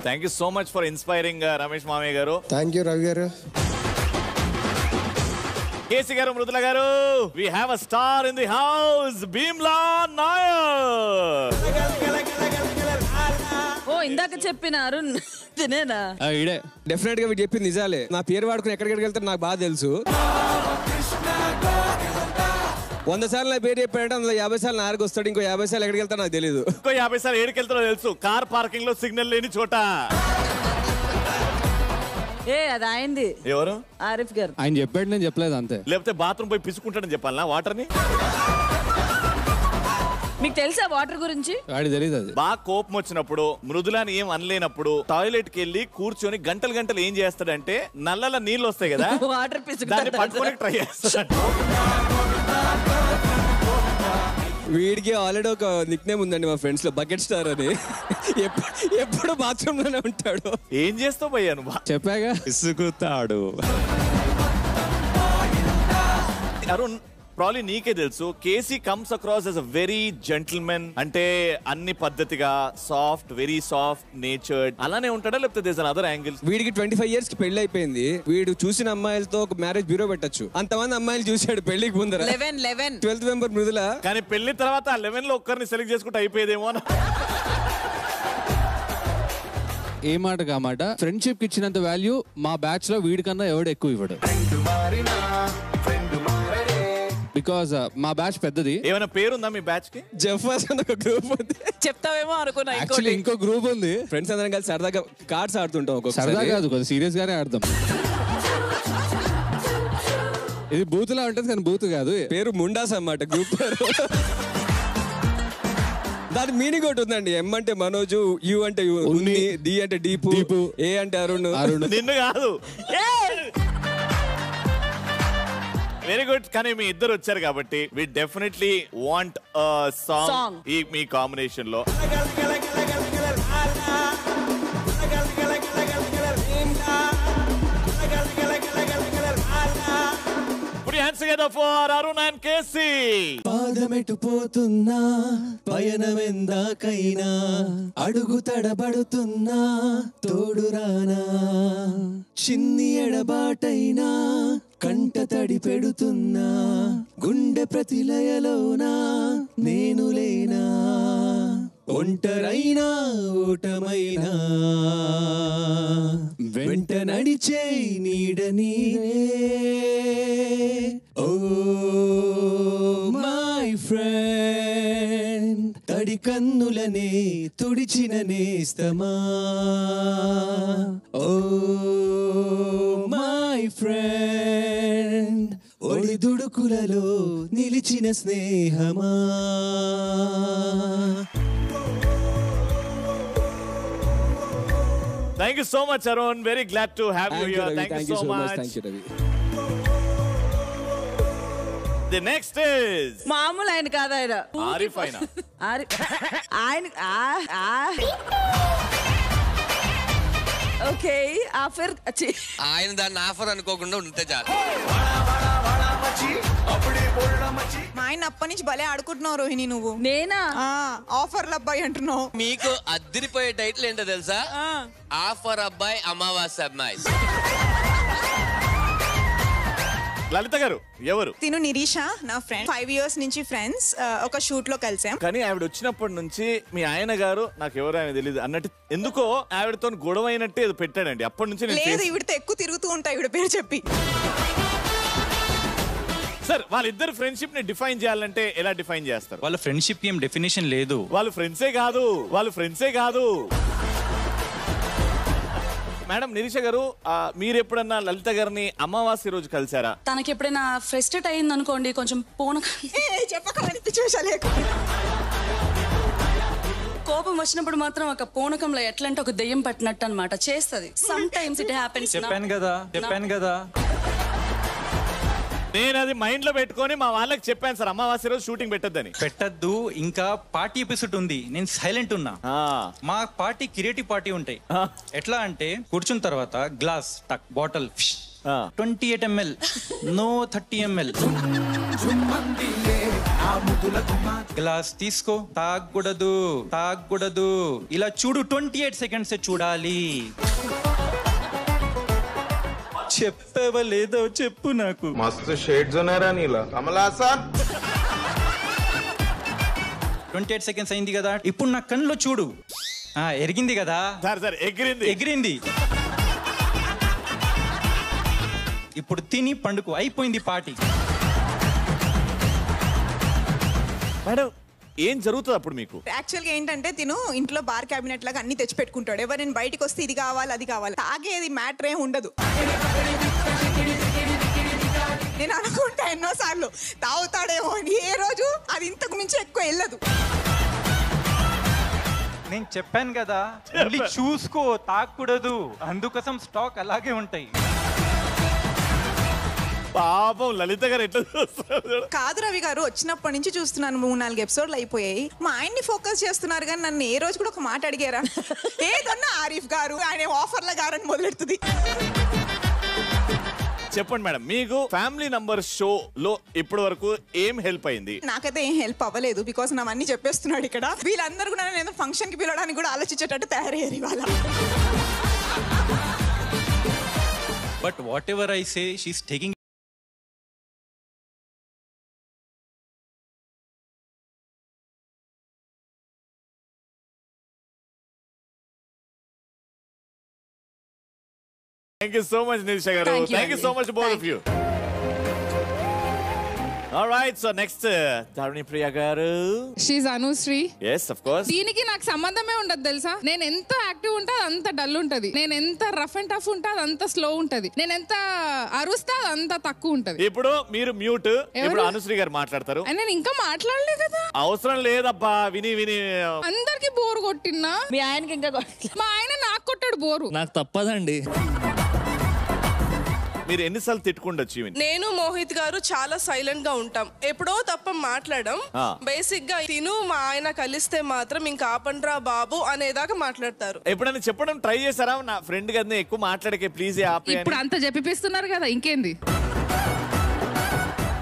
thank you so much for inspiring Ramesh మామయ్య గారు. థ్యాంక్ యూ రవి గారు. కేసీ గారు, మృదుల గారు, we have a star in the house, Bheemla Nayar. ఓ ఇందాక చెప్పిన అరుణ్ తినేనా? ఇడే డెఫినెట్ గా చెప్పింది నిజాలే. నా పేరు వాడుకుని ఎక్కడికి వెళ్తారు నాకు బాగా తెలుసు. 100 సార్లు నా పేరు చెప్పాడంటే అందులో 50 సార్లు నారికి వస్తాడు. ఇంకో 50 సార్లు ఎక్కడికి వెళ్తాడు నాకు తెలియదు. ఇంకో 50 సార్లు ఏడికి వెళ్తాడో తెలుసు. కార్ పార్కింగ్ లో సిగ్నల్ లేని చోట. ఏ అది ఆయనది. ఎవరు? ఆరిఫ్ గారు. ఆయన చెప్పాడు, నేను చెప్పలేదు అంతే. లేకపోతే బాత్రూమ్ పోయి పిసుకుంటాడని చెప్పాలనా వాటర్ ని? మీకు తెలుసా వాటర్ గురించి? తెలియదు. అది బాగా కోపం వచ్చినప్పుడు మృదులాని ఏం అనలేనప్పుడు టాయిలెట్ కి వెళ్ళి కూర్చొని గంటలు ఏం చేస్తాడంటే నల్లల నీళ్ళు వస్తాయి కదా, వాటర్ దాన్ని పట్టుకొని ట్రై చేస్తాడు. వీడికి ఆల్రెడీ ఒక నిక్ నేమ్ ఉందండి మా ఫ్రెండ్స్ లో, బకెట్ స్టార్ అని. ఎప్పుడు బాత్రూమ్ లోనే ఉంటాడు. ఏం చేస్తావు పోయాను చెప్పాగా, ఇసుకుతాడు. అరుణ్ ప్రాబ్లీ నీకే తెలుసు, KC comes across as a very gentlemen. అంటే అన్ని పద్ధతిగా సాఫ్ట్, వెరీ సాఫ్ట్ నేచర్డ్ అలానే ఉంటాడా, లేకపోతే దేర్ ఇస్ అనదర్ యాంగిల్? వీడికి 25 years కి పెళ్లి అయిపోయింది. వీడు చూసిన అమ్మాయిలతో ఒక మ్యారేజ్ బ్యూరో పెట్టచ్చు. అంతమంది అమ్మాయిలు చూశాడు పెళ్లికి ముందర. 12th member Mrudula. కానీ పెళ్లి తర్వాత 11 లో ఒక్కరిని సెలెక్ట్ చేసుకుంటే అయిపోయేదేమో. ఏ మాట కామాట ఫ్రెండ్షిప్ కి ఇచ్చినంత వాల్యూ మా బ్యాచ్ లో వీడికన్నా ఎవడు ఎక్కువ ఇవ్వడు. బికాజ్ మా బ్యాచ్ పెద్దది. ఏమైనా పేరుందా మీ బ్యాచ్ కి? జఫర్స్ అని ఒక గ్రూప్ ఉంది. చెప్తావేమో అనుకున్నా. యాక్చువల్లీ ఇంకో గ్రూప్ ఉంది. ఫ్రెండ్స్ అందరం కలిసి సరదాగా కార్డ్స్ ఆడుతుంటాం. సరదా కాదు, కొద్దిగా సీరియస్ గానే ఆడతాం. ఇది బూతులా ఉంటుంది కానీ బూత్ కాదు. పేరు ముండాస్ అన్నమాట గ్రూప్ పేరు. దాని మీనింగ్ ఒకటి ఉందండి. ఎం అంటే మనోజు, యు అంటే ఉన్ని, డి అంటే డీపు, ఏ అంటే అరుణ్. నిన్ను కాదు. Very good. కానీ మీ ఇద్దరు వచ్చారు కాబట్టి వి డెఫినెట్లీ వాంట్ సాంగ్ ఈ మీ కాంబినేషన్ లో. Put your hands together for Arun and Casey. పాదమెటు పోతున్నా పయనమెందాకైనా అడుగు తడబడుతున్నా తోడురానా చిన్ని ఎడబాటైనా కంట తడి పెడుతున్నా గుండె ప్రతిలయలోనా నేను లేనా ఒంటరైనా ఓటమైనా వెంట నడిచే నీడ నీరే ఓ మై ఫ్రెండ్ తడి కన్నులనే తుడిచిన నేస్తమా ఓ మై ఫ్రెండ్ ఒడిదుడుకులలో నిలిచిన స్నేహమా. Thank you so much, Arun. Very glad to have you here. Thank you so much. Thank you, Ravi. The next is మామూలు ఆయన కాదు ఆయన. ఆరిఫ్ ఆయన. ఓకే ఆఫర్ ఆయన దాన్ని ఆఫర్ అనుకోకుండా ఉంటే చాలు. మా ఆయన అప్పటి నుంచి భలే ఆడుకుంటున్నావు రోహిణి నువ్వు. నేనా? ఆఫర్ల అబ్బాయి అంటున్నావు. మీకు అద్దరిపోయే టైటిల్ ఏంటో తెలుసా? ఆఫర్ అబ్బాయి అమావాస్య అమ్మాయి. లలిత గారు ఎవరు? తిను నిరీష, నా ఫ్రెండ్. 5 years నుంచి ఫ్రెండ్స్. ఒక షూట్ లో కలిసాం. కానీ ఆవిడ వచ్చినప్పటి నుంచి మీ ఆయన గారు నాకు ఎవరు ఆయన తెలియదు అన్నట్టు ఎందుకో ఆవిడతో గొడవ అయినట్టు ఏదో పెట్టాడండి. అప్పటి నుంచి లేదు, ఈవిడతో ఎక్కువ తిరుగుతూ ఉంటాయి ఈవిడ పేరు చెప్పి. సార్ వాళ్ళిద్దరు ఫ్రెండ్షిప్ ని డిఫైన్ చేయాలంటే ఎలా డిఫైన్ చేస్తారు? వాళ్ళ ఫ్రెండ్షిప్ ఏం డెఫినేషన్ లేదు. వాళ్ళు ఫ్రెండ్సే కాదు. మేడం నిరీష గారు, మీరు ఎప్పుడన్నా లలిత గారిని అమావాస్య రోజు కలిసారా? తనకి ఎప్పుడైనా ఫ్రస్ట్రేట్ అయింది అనుకోండి, కొంచెం కోపం వచ్చినప్పుడు మాత్రం ఒక పూనకంలో ఎట్లా అంటే ఒక దెయ్యం పట్టినట్టు అన్నమాట చేస్తుంది. Some times it happens. చెప్పాను కదా నేను అది మైండ్ లో పెట్టుకొని మా వాళ్ళకి చెప్పాను సార్, అమావాస్య రోజు షూటింగ్ పెట్టద్దు. ఇంకా పార్టీ ఎపిసోడ్ ఉంది, నేను సైలెంట్ ఉన్నా. మా పార్టీ క్రియేటివ్ పార్టీ ఉంటాయి. ఎట్లా అంటే కూర్చున్న తర్వాత గ్లాస్ టక్ bottle 28 ml, no 30 ml. Glass తీసుకో, తాగకూడదు. ఇలా చూడు, 28 seconds చూడాలి. చెప్పేవా లేదో చెప్పు నాకు. మస్తు షేడ్స్ ఉన్నారా నీలా కమలాసన్. 28 seconds అయింది కదా, ఇప్పుడు నా కళ్ళలో చూడు. ఎరిగింది కదా సార్, ఎగిరింది. ఇప్పుడు తిని పండుకు అయిపోయింది పార్టీ. మేడం ఏం జరుగుతుంది అప్పుడు మీకు? యాక్చువల్గా ఏంటంటే తిను ఇంట్లో బార్ క్యాబినెట్ లాగా అన్ని తెచ్చి పెట్టుకుంటాడు. ఎవరైనా బయటకు వస్తే ఇది కావాలి అది కావాలి. తాగేది మ్యాటర్ ఏం ఉండదు. నేను అనుకుంటా ఎన్నోసార్లు తాగుతాడేమో అని. ఏ రోజు అది ఇంతకు మించి ఎక్కువ వెళ్ళదు. నేను చెప్పాను కదా, చూసుకో, తాగకూడదు. అందుకోసం స్టాక్ అలాగే ఉంటాయి. పాపం లలిత గారు ఎట్లా చూస్తారు? కాదు రవి గారు, వచ్చినప్పటి నుంచి చూస్తున్నాను, 3-4 ఎపిసోడ్లు అయిపోయాయి. మా ఆయన్ని ఫోకస్ చేస్తున్నారు కానీ నన్ను ఏ రోజు కూడా ఒక మాట అడిగారా? ఏదన్నా ఆరిఫ్ గారు, ఆయన ఆఫర్ల గారని మొదలెడుతుంది. చెప్పండి మేడం, మీకు ఫ్యామిలీ నంబర్ షో లో ఇప్పటి వరకు ఏం హెల్ప్ అయింది? నాకైతే ఏం హెల్ప్ అవ్వలేదు, బికాస్ నావన్నీ చెప్పేస్తున్నాడు ఇక్కడ. వీళ్ళందరూ కూడా నేను ఫంక్షన్ కి పిలవడానికి కూడా ఆలోచించేటట్టు తయారయ్యారు ఇవాళ. But whatever I say, she's taking. Thank you so much, Nirisha garu. Thank you so much, both of you. All right, so next, Dharani Priya garu. She's Anushree. Yes, of course. దీనికి నాకు సంబంధమే ఉండదు తెలుసా. నేను ఎంత active ఉంటా అంత dull ఉంటది. నేను ఎంత రఫ్ అండ్ టఫ్ ఉంటా అంత స్లో ఉంటది. నేను ఎంత అరుస్తా అంత తక్కువ ఉంటది. ఇప్పుడు మీరు మ్యూట్. ఇప్పుడు అనుశ్రీ గారు మాట్లాడతారు. నేను ఇంకా మాట్లాడలే కదా. అవసరం లేదబ్బా, విని అందరికి బోర్ కొట్టినా. మీ ఆయనకి ఇంకా మా ఆయన నాకు కొట్టాడు బోరు. నాకు తప్పదండి. మీరు ఎన్నిసార్లు తిట్టుకుండొచ్చు? నేను మోహిత్ గారు చాలా సైలెంట్ గా ఉంటాం, ఎప్పుడో తప్ప మాట్లాడడం. బేసిక్ గా తిను మా ఆయన కలిస్తే మాత్రం ఇంకా ఆపండ్రా బాబు అనేదాకా మాట్లాడతారు. ఎప్పుడైనా చెప్పడం ట్రై చేశారా? నా ఫ్రెండ్ గారిని ఎక్కువ మాట్లాడకే ప్లీజ్ ఆపే. ఇప్పుడు అంత చెప్పిస్తున్నారు కదా, ఇంకేంది?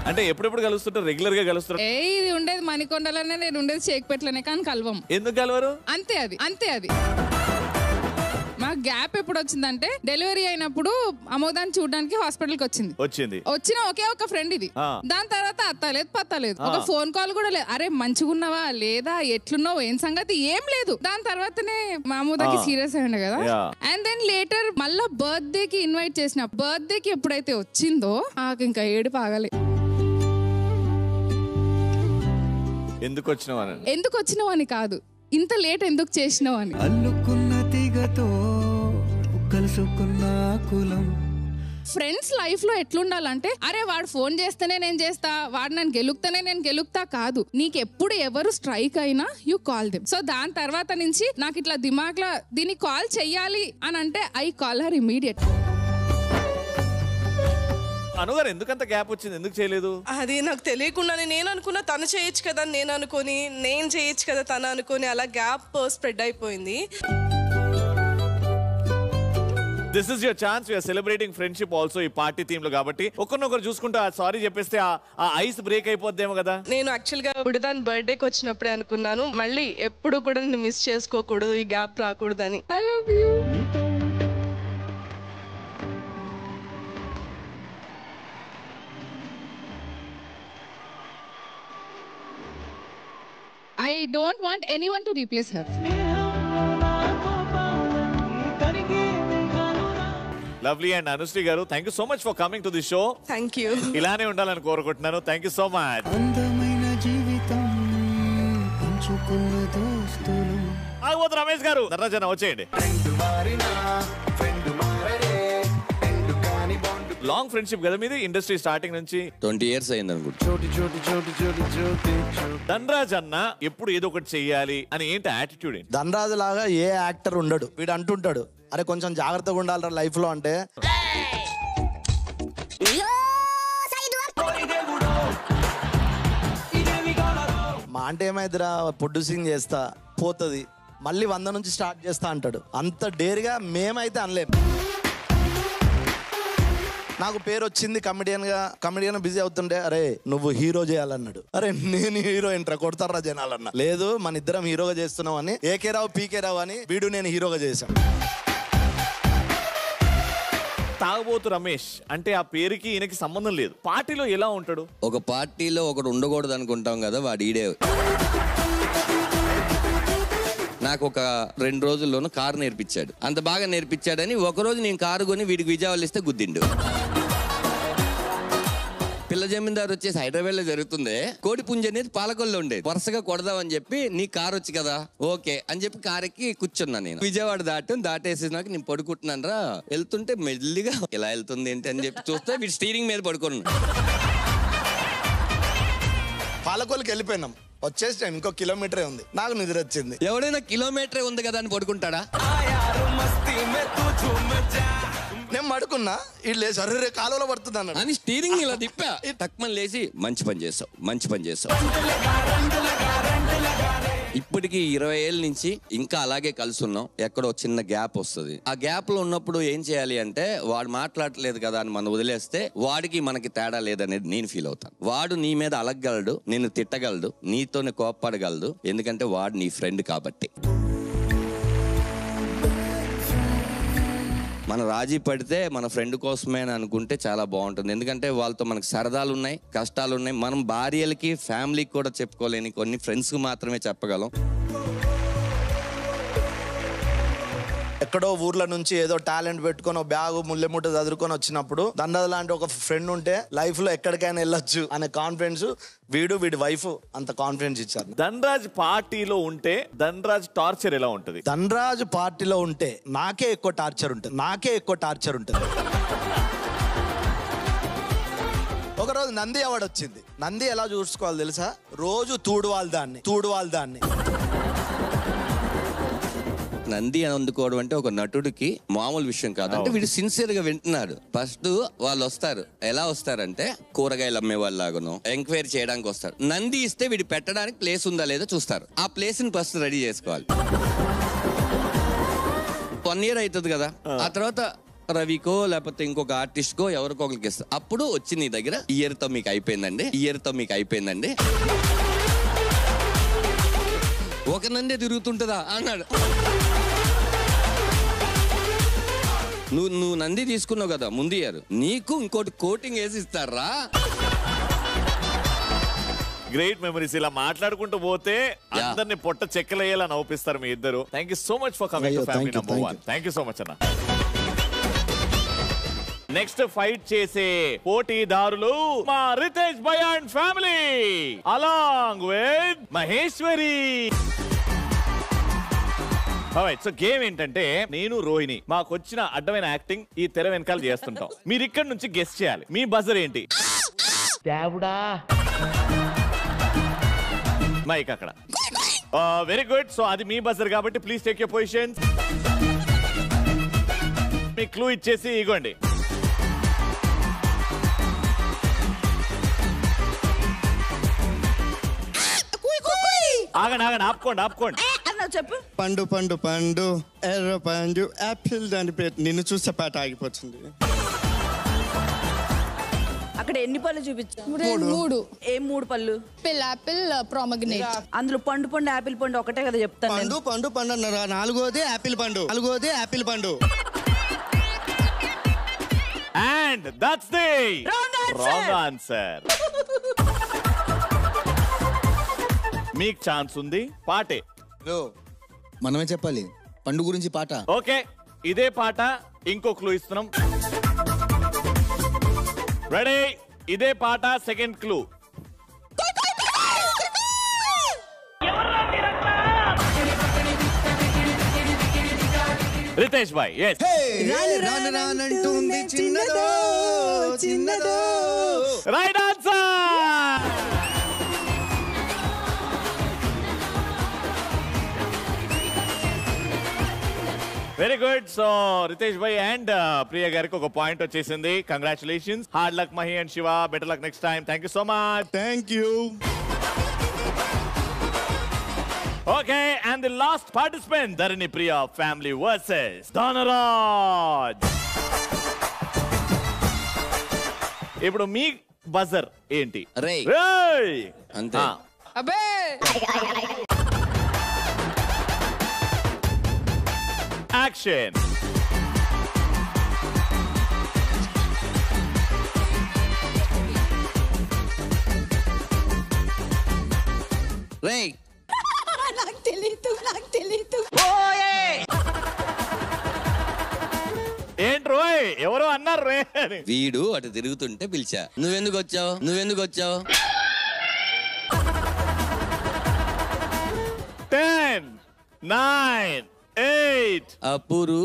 అంటే ఎప్పుడెప్పుడు కలుస్తుంటారు? రెగ్యులర్ గా కలుస్తారు? ఇది ఉండేది మణికొండలోనే, నేను ఉండేది చేకపెట్లనే, కానీ కలవం. ఎందుకు కలవరు? అంతే అది మా గ్యాప్ ఎప్పుడు వచ్చిందంటే, డెలివరీ అయినప్పుడు అమోదాన్ని చూడడానికి హాస్పిటల్ కి వచ్చిన ఒకే ఒక ఫ్రెండ్ ఇది. దాని తర్వాత అత్తలేదు పత్తలేదు, ఒక ఫోన్ కాల్ కూడా లేదు. అరే మంచిగున్నావా లేదా, ఎట్లున్నావు, ఏం సంగతి, ఏం లేదు. దాని తర్వాతనే మా అమోదాకి సీరియస్ అయ్యండి కదా. అండ్ దెన్ లేటర్ మళ్ళా బర్త్డే కి ఇన్వైట్ చేసిన. బర్త్డే కి ఎప్పుడైతే వచ్చిందో నాకు ఇంకా ఏడుపు ఆగలే. ఎందుకు వచ్చినావు అని కాదు, ఇంత లేట్ ఎందుకు చేసినావు అని. ఫ్రెండ్స్ లైఫ్ లో ఎట్లుండాలంటే, అరే వాడు ఫోన్ చేస్తేనే నేను చేస్తా, వాడు నన్ను గెలుపుతానే నేను గెలుపుతా కాదు. నీకు ఎప్పుడు ఎవరు స్ట్రైక్ అయినా యూ కాల్ దెమ్. సో దాని తర్వాత నుంచి నాకు ఇట్లా దిమాగ్లో దీన్ని కాల్ చెయ్యాలి అని అంటే ఐ కాల్ హర్ ఇమీడియట్. అనుగారు ఎందుకంత గ్యాప్ వచ్చింది, ఎందుకు చేయలేదు? అది నాకు తెలియకుండానే నేను అనుకున్నా తను చేయొచ్చు కదా, నేను చేయొచ్చు కదా తను అనుకుని, అలా గ్యాప్ స్ప్రెడ్ అయిపోయింది. This is your chance. We are celebrating friendship also ఈ పార్టీ థీమ్ లో కాబట్టి ఒకరినొకరు చూసుకుంటూ సారీ చెప్పేస్తే ఆ ఐస్ బ్రేక్ అయిపోద్దేమో కదా. నేను యాక్చువల్ గా బుడిదాన్ బర్త్డేకి వచ్చినప్పుడే అనుకున్నాను, మళ్ళీ ఎప్పుడు కూడా నేను మిస్ చేసుకోకూడదు, ఈ గ్యాప్ రాకూడదని. I love you. don't want anyone to replace her. Lovely and Anusree గారు, thank you so much for coming to the show. Thank you. ఇలానే ఉండాలని కోరుకుంటున్నాను. Thank you so much. ఆగబోతు రమేష్ గారు, నటరాజన వచ్చేయండి. లాంగ్ ఫ్రెండ్షిప్ కదా మీది, ఇండస్ట్రీ స్టార్టింగ్ నుంచి 20 years అయింది అనుకుంటా. ధనరాజ్ అన్న ఎప్పుడు ఏదో ఒకటి చెయ్యాలి అని ఏంటి యాటిట్యూడ్? ధనరాజు లాగా ఏ యాక్టర్ ఉండడు. వీడు అంటుంటాడు, అరే కొంచెం జాగ్రత్తగా ఉండాలరా లైఫ్ లో అంటే. మా అంటే ఏమైందిరా ప్రొడ్యూసింగ్ చేస్తా పోతుంది, మళ్ళీ 100 నుంచి స్టార్ట్ చేస్తా అంటాడు. అంత డేర్గా మేమైతే అనలేము. నాకు పేరు వచ్చింది కమెడియన్ బిజీ అవుతుంటే, అరే నువ్వు హీరో చేయాలన్నాడు. అరే నేను హీరో ఎంట్రా కొడతారా జనాలన్నా. లేదు మన ఇద్దరం హీరోగా చేస్తున్నాం అని ఏకే రావు పీకే రావు అని వీడు నేను హీరోగా చేశాను. తాగబోతు రమేష్ అంటే ఆ పేరుకి ఈయనకి సంబంధం లేదు. పార్టీలో ఎలా ఉంటాడు? ఒక పార్టీలో ఒకడు ఉండకూడదు అనుకుంటాం కదా, వాడు ఈడే. నాకు ఒక 2 రోజుల్లోనూ కారు నేర్పించాడు. అంత బాగా నేర్పించాడని ఒకరోజు నేను కారు కొని వీడికి విజయవాడలో ఇస్తే గుద్దిండు. పిల్ల జమీందారు వచ్చేసి హైదరాబాద్ లో జరుగుతుంది. కోడి పుంజ అనేది పాలకొల్లో ఉండేది. వరుసగా కొడదామని చెప్పి నీ కారు వచ్చి కదా ఓకే అని చెప్పి కారు ఎక్కి కూర్చున్నా. నేను విజయవాడ దాటేసి నాకు నేను పడుకుంటున్నాను రా. వెళ్తుంటే మెల్లిగా ఎలా వెళ్తుంది ఏంటి అని చెప్పి చూస్తే వీడు స్టీరింగ్ మీద పడుకున్నాను. పాలకొల్లుకి వెళ్ళిపోయినాం. వచ్చేసి ఇంకో కిలోమీటరే ఉంది. నాకు నిద్ర వచ్చింది. ఎవడైనా కిలోమీటరే ఉంది కదా అని పడుకుంటాడా? నేను పడుకున్నా, ఇటు లేచి అర్రే కాలువలో పడుతుంది అన్నాడు అని స్టీరింగ్ ఇలా తిప్పా. తక్కువని లేచి మంచి పని చేసావు. ఇప్పటికి 20 ఏళ్ళ నుంచి ఇంకా అలాగే కలిసి ఉన్నాం. ఎక్కడో చిన్న గ్యాప్ వస్తుంది. ఆ గ్యాప్ లో ఉన్నప్పుడు ఏం చేయాలి అంటే, వాడు మాట్లాడలేదు కదా అని మనం వదిలేస్తే వాడికి మనకి తేడా లేదనేది నేను ఫీల్ అవుతాను. వాడు నీ మీద అలగగలడు, నిన్ను తిట్టగలడు, నీతోనే కోప్పడగలడు, ఎందుకంటే వాడు నీ ఫ్రెండ్ కాబట్టి. మన రాజీ పడితే మన ఫ్రెండ్ కోసమే అని అనుకుంటే చాలా బాగుంటుంది. ఎందుకంటే వాళ్ళతో మనకు సరదాలు ఉన్నాయి, కష్టాలు ఉన్నాయి. మనం భార్యలకి ఫ్యామిలీకి కూడా చెప్పుకోలేని కొన్ని ఫ్రెండ్స్కి మాత్రమే చెప్పగలం. ఎక్కడో ఊర్ల నుంచి ఏదో టాలెంట్ పెట్టుకొని బ్యాగు ముల్లెముట్ట చదువుకొని వచ్చినప్పుడు ధనరాజ్ లాంటి ఒక ఫ్రెండ్ ఉంటే లైఫ్ లో ఎక్కడికైనా వెళ్ళొచ్చు అనే కాన్ఫిడెన్స్ వీడి వైఫ్ అంత కాన్ఫిడెన్స్ ఇచ్చారు. ధనరాజ్ పార్టీలో ఉంటే ధనరాజ్ టార్చర్ ఎలా ఉంటది? ధనరాజ్ పార్టీలో ఉంటే నాకే ఎక్కువ టార్చర్ ఉంటుంది. ఒకరోజు నంది అవార్డు వచ్చింది. నంది ఎలా చూసుకోవాలి తెలుసా? రోజు తూడువాలి దాన్ని. నంది అందుకోవడం అంటే ఒక నటుడికి మామూలు విషయం కాదు. అంటే వీడు సిన్సియర్ గా వింటున్నాడు. ఫస్ట్ వాళ్ళు వస్తారు. ఎలా వస్తారంటే కూరగాయలు అమ్మే వాళ్ళు లాగాను ఎంక్వైరీ చేయడానికి వస్తారు. నంది ఇస్తే వీడు పెట్టడానికి ప్లేస్ ఉందా లేదో చూస్తారు. ఆ ప్లేస్ ని ఫస్ట్ రెడీ చేసుకోవాలి. 1 year అవుతుంది కదా. ఆ తర్వాత రవికో లేకపోతే ఇంకొక ఆర్టిస్ట్ కో ఎవరికో ఒకరికి ఇస్తారు. అప్పుడు వచ్చి నీ దగ్గర ఈ ఇయర్ తో మీకు అయిపోయిందండి ఒక నందే తిరుగుతుంటుందా అన్నాడు. నువ్వు నంది తీసుకున్నావు కదా ముందు ఇయర్, నీకు ఇంకోటి కోటింగ్ వేసి ఇస్తారా? Great memories. ఇలా మాట్లాడుకుంటూ పోతే అందరిని పొట్ట చెక్కలయ్యేలా నవ్విస్తారు మీ ఇద్దరు. Thank you so much for coming to family number 1. Thank you so much అన్న. నెక్స్ట్ ఫైట్ చేసే పోటీదారులు మా రితేష్ భయ్యా and family along with Maheshwari. So game ఏంటంటే, నేను రోహిణి మాకు వచ్చిన అడ్డమైన యాక్టింగ్ ఈ తెర వెనకాల చేస్తుంటాం. మీరు ఇక్కడ నుంచి గెస్ చేయాలి మీ బజర్ ఏంటి. మైక్ అక్కడ. Very good. సో అది మీ బజర్ కాబట్టి ప్లీజ్ టేక్ యూర్ పొజిషన్స్. మీ క్లూ ఇచ్చేసి ఇగోండి. ఆగండి ఆపుకోండి. చెప్పు. పండు ఎర్ర పండు యాపిల్ దాని పేరు. నిన్ను చూస్తే పాట ఆగిపోతుంది. అక్కడ ఎన్ని పళ్ళు చూపించా? 3. ఏం 3 పళ్ళు? యాపిల్ ప్రామగ్నేట్. అందులో పండు యాపిల్ పండు ఒకటే కదా చెప్తాను. పండు అన్నారు. 4వది యాపిల్ పండు. And that's the wrong answer. మీకు ఛాన్స్ ఉంది, పాటే. మనమే చెప్పాలి పండు గురించి పాట. ఓకే, ఇదే పాట. ఇంకో క్లూ ఇస్తున్నాం. రెడీ? ఇదే పాట. Second clue. Ritesh bhai. Yes. రానంటుంది చిన్నదో చిన్నదో. Right answer. Very good. So Ritesh bhai and Priya గారికి ఒక పాయింట్ వచ్చేసింది. Congratulations. Hard luck Mahi and Shiva. Better luck next time. Thank you so much. Thank you. Okay, and the last participant Dharani Priya family versus Dhanraj. ఇప్పుడు మీ buzzer ఏంటి? రేయ్ అంతే. అబే యాక్షన్. రేయ్ నాకు తెలీదు. ఏంట్రోయ్ ఎవరో అన్నారు రే. వీడు అటు తిరుగుతుంటే పిలిచా. నువ్వెందుకు వచ్చావు? 10, 9, 8. అపురూపమైనదమ్మాడ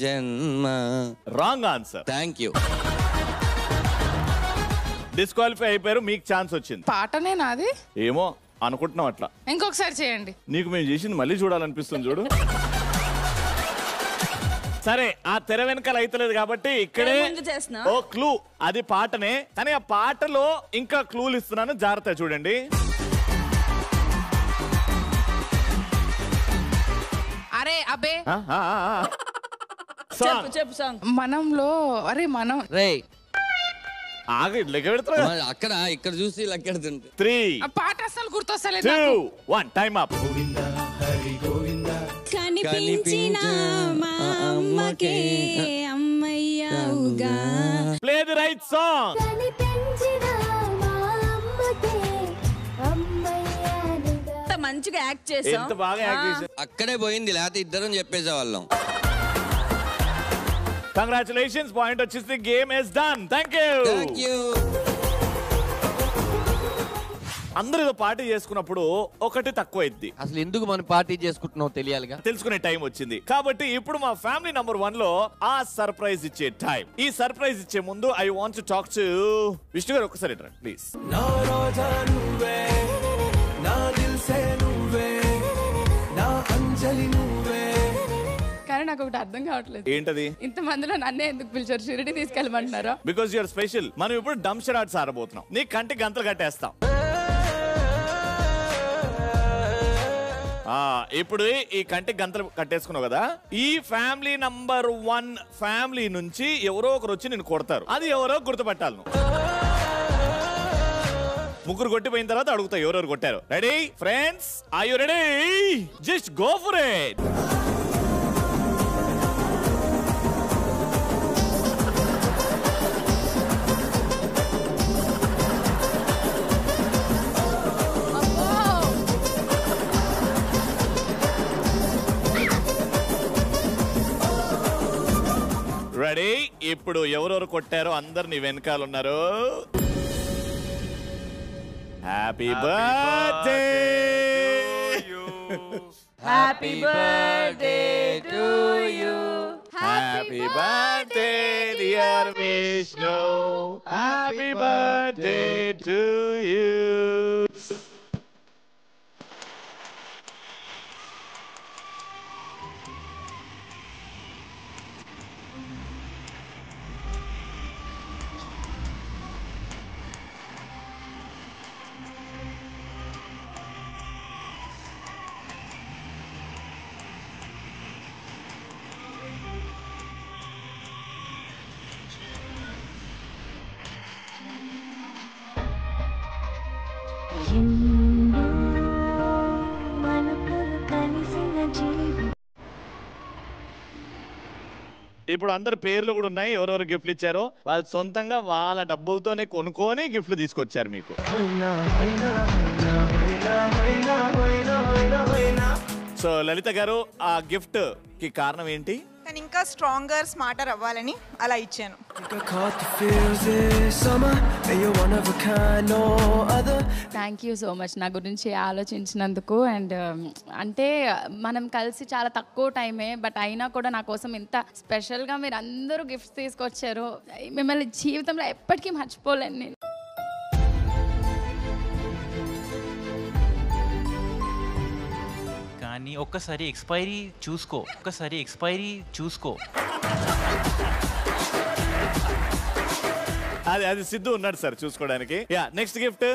జన్మ. Wrong answer. Thank you. Disqualify అయిపోయారు. మీకు ఛాన్స్ వచ్చింది. పాటనే నాది ఏమో అనుకుంటున్నాం అట్లా. ఇంకొకసారి చేయండి. నీకు మేము చేసింది మళ్ళీ చూడాలనిపిస్తుంది చూడు. సరే, ఆ తెర వెనకాల అయితలేదు కాబట్టి ఇక్కడే ఓ క్లూ. అది పాటనే, కానీ ఆ పాటలో ఇంకా క్లూలు ఇస్తున్నాను, జాగ్రత్త చూడండి. అరే అబే చెప్పు సాంగ్. మనంలో అరే మనం రేయ్ ఆగి లెక్క పెడతారు అక్కడ ఇక్కడ చూసి లెక్కెడుతుంటే. 3, ఆ పాట అసలు గుర్తొస్తలేదు. 2, 1 టైమ్ అప్. కనిపించిన మా అమ్మకే అమ్మయ్యవుగా. Play the right song. మంచిగా యాక్ట్ చేసాం. ఎంత బాగా యాక్ట్ చేసాం. అక్కడే పోయింది, లేకపోతే ఇద్దరం చెప్పేసేవాళ్ళం. కంగ్రాచులేషన్స్. పాయింట్ వచ్చేసి game is done. Thank you. అందరూ ఏదో పార్టీ చేసుకున్నప్పుడు ఒకటి తక్కువ అయింది. అసలు ఎందుకు మనం పార్టీ చేసుకుంటున్నావు తెలియాలిగా. తెలుసుకునే టైం వచ్చింది కాబట్టి ఇప్పుడు మా ఫ్యామిలీ నంబర్ 1 లో ఆ సర్ప్రైజ్ ఇచ్చే టైం. ఈ సర్ప్రైజ్ ఇచ్చే ముందు I want to talk to Vishnu గారు. ఒకసారి రండి ప్లీజ్. కానీ నాకు ఒకటి అర్థం కావట్లేదు. ఏంటది? ఇంత మందిలో నన్నే ఎందుకు పిలిచారు? షిరిడి తీసుకెళ్ళమంటున్నారా? Because you're special. మనం ఇప్పుడు డంప్ షాట్స్ ఆడబోతున్నాం. నీ కంటికి గంతలు కట్టేస్తాం. ఇప్పుడు ఈ కంటికి గంతలు కట్టేసుకున్నావు కదా, ఈ ఫ్యామిలీ నంబర్ 1 ఫ్యామిలీ నుంచి ఎవరో ఒకరు వచ్చి నేను కొడతారు. అది ఎవరో గుర్తుపట్టాలి. ముగ్గురు కొట్టిపోయిన తర్వాత అడుగుతా ఎవరెవరు కొట్టారు. Ready friends? Are you ready? Just go for it. Ready? ఇప్పుడు ఎవరెవరు కొట్టారో అందరు వెనకాల ఉన్నారు. Happy birthday. Happy birthday to you. Happy birthday dear Vishnu. Happy birthday to you. ఇప్పుడు అందరు పేర్లు కూడా ఉన్నాయి, ఎవరెవరు గిఫ్ట్లు ఇచ్చారో వాళ్ళు సొంతంగా వాళ్ళ డబ్బులతోనే కొనుక్కొని గిఫ్ట్లు తీసుకొచ్చారు మీకు. సో లలిత గారు, ఆ గిఫ్ట్ కి కారణం ఏంటి? కానీ ఇంకా స్ట్రాంగర్ స్మార్టర్ అవ్వాలని అలా ఇచ్చాను. థ్యాంక్ యూ సో మచ్ నా గురించి ఆలోచించినందుకు. అండ్ అంటే మనం కలిసి చాలా తక్కువ టైమే, బట్ అయినా కూడా నా కోసం ఇంత స్పెషల్గా మీరు అందరూ గిఫ్ట్స్ తీసుకొచ్చారు. మిమ్మల్ని జీవితంలో ఎప్పటికీ మర్చిపోలేను నేను. కానీ ఒక్కసారి ఎక్స్పైరీ చూసుకో. అది సిద్ధు ఉన్నాడు సార్ చూసుకోవడానికి. Yeah, next gift.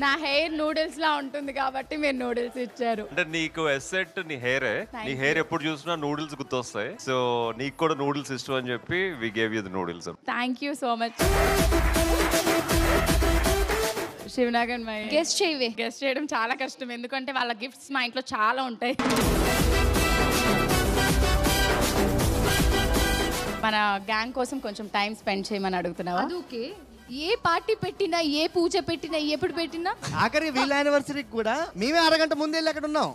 నా హెయిర్ నూడిల్స్ లా ఉంటుంది కాబట్టి మీరు నూడిల్స్ ఇచ్చారు. అంటే నీకు ఎసెట్ నీ హెయిరే. నీ హెయిర్ ఎప్పుడు చూసినా నూడిల్స్ గుర్తొస్తాయి. సో నీకు కూడా నూడిల్స్ ఇష్టం అని చెప్పి we gave you the noodles. Thank you so much. శివనాగన్ మై గెస్ట్ చేయడం చాలా కష్టం, ఎందుకంటే వాళ్ళ గిఫ్ట్స్ మా ఇంట్లో చాలా ఉంటాయి. మన గ్యాంగ్ కోసం కొంచెం టైం స్పెండ్ చేయమని అడుగుతున్నావా? ఓకే. ఏ పార్టీ పెట్టినా, ఏ పూజ పెట్టినా, ఎప్పుడు పెట్టినా, ఆఖరి వీళ్ళ యానివర్సరీకి కూడా మేమే అరగంట ముందే వెళ్ళి అక్కడ ఉన్నాం.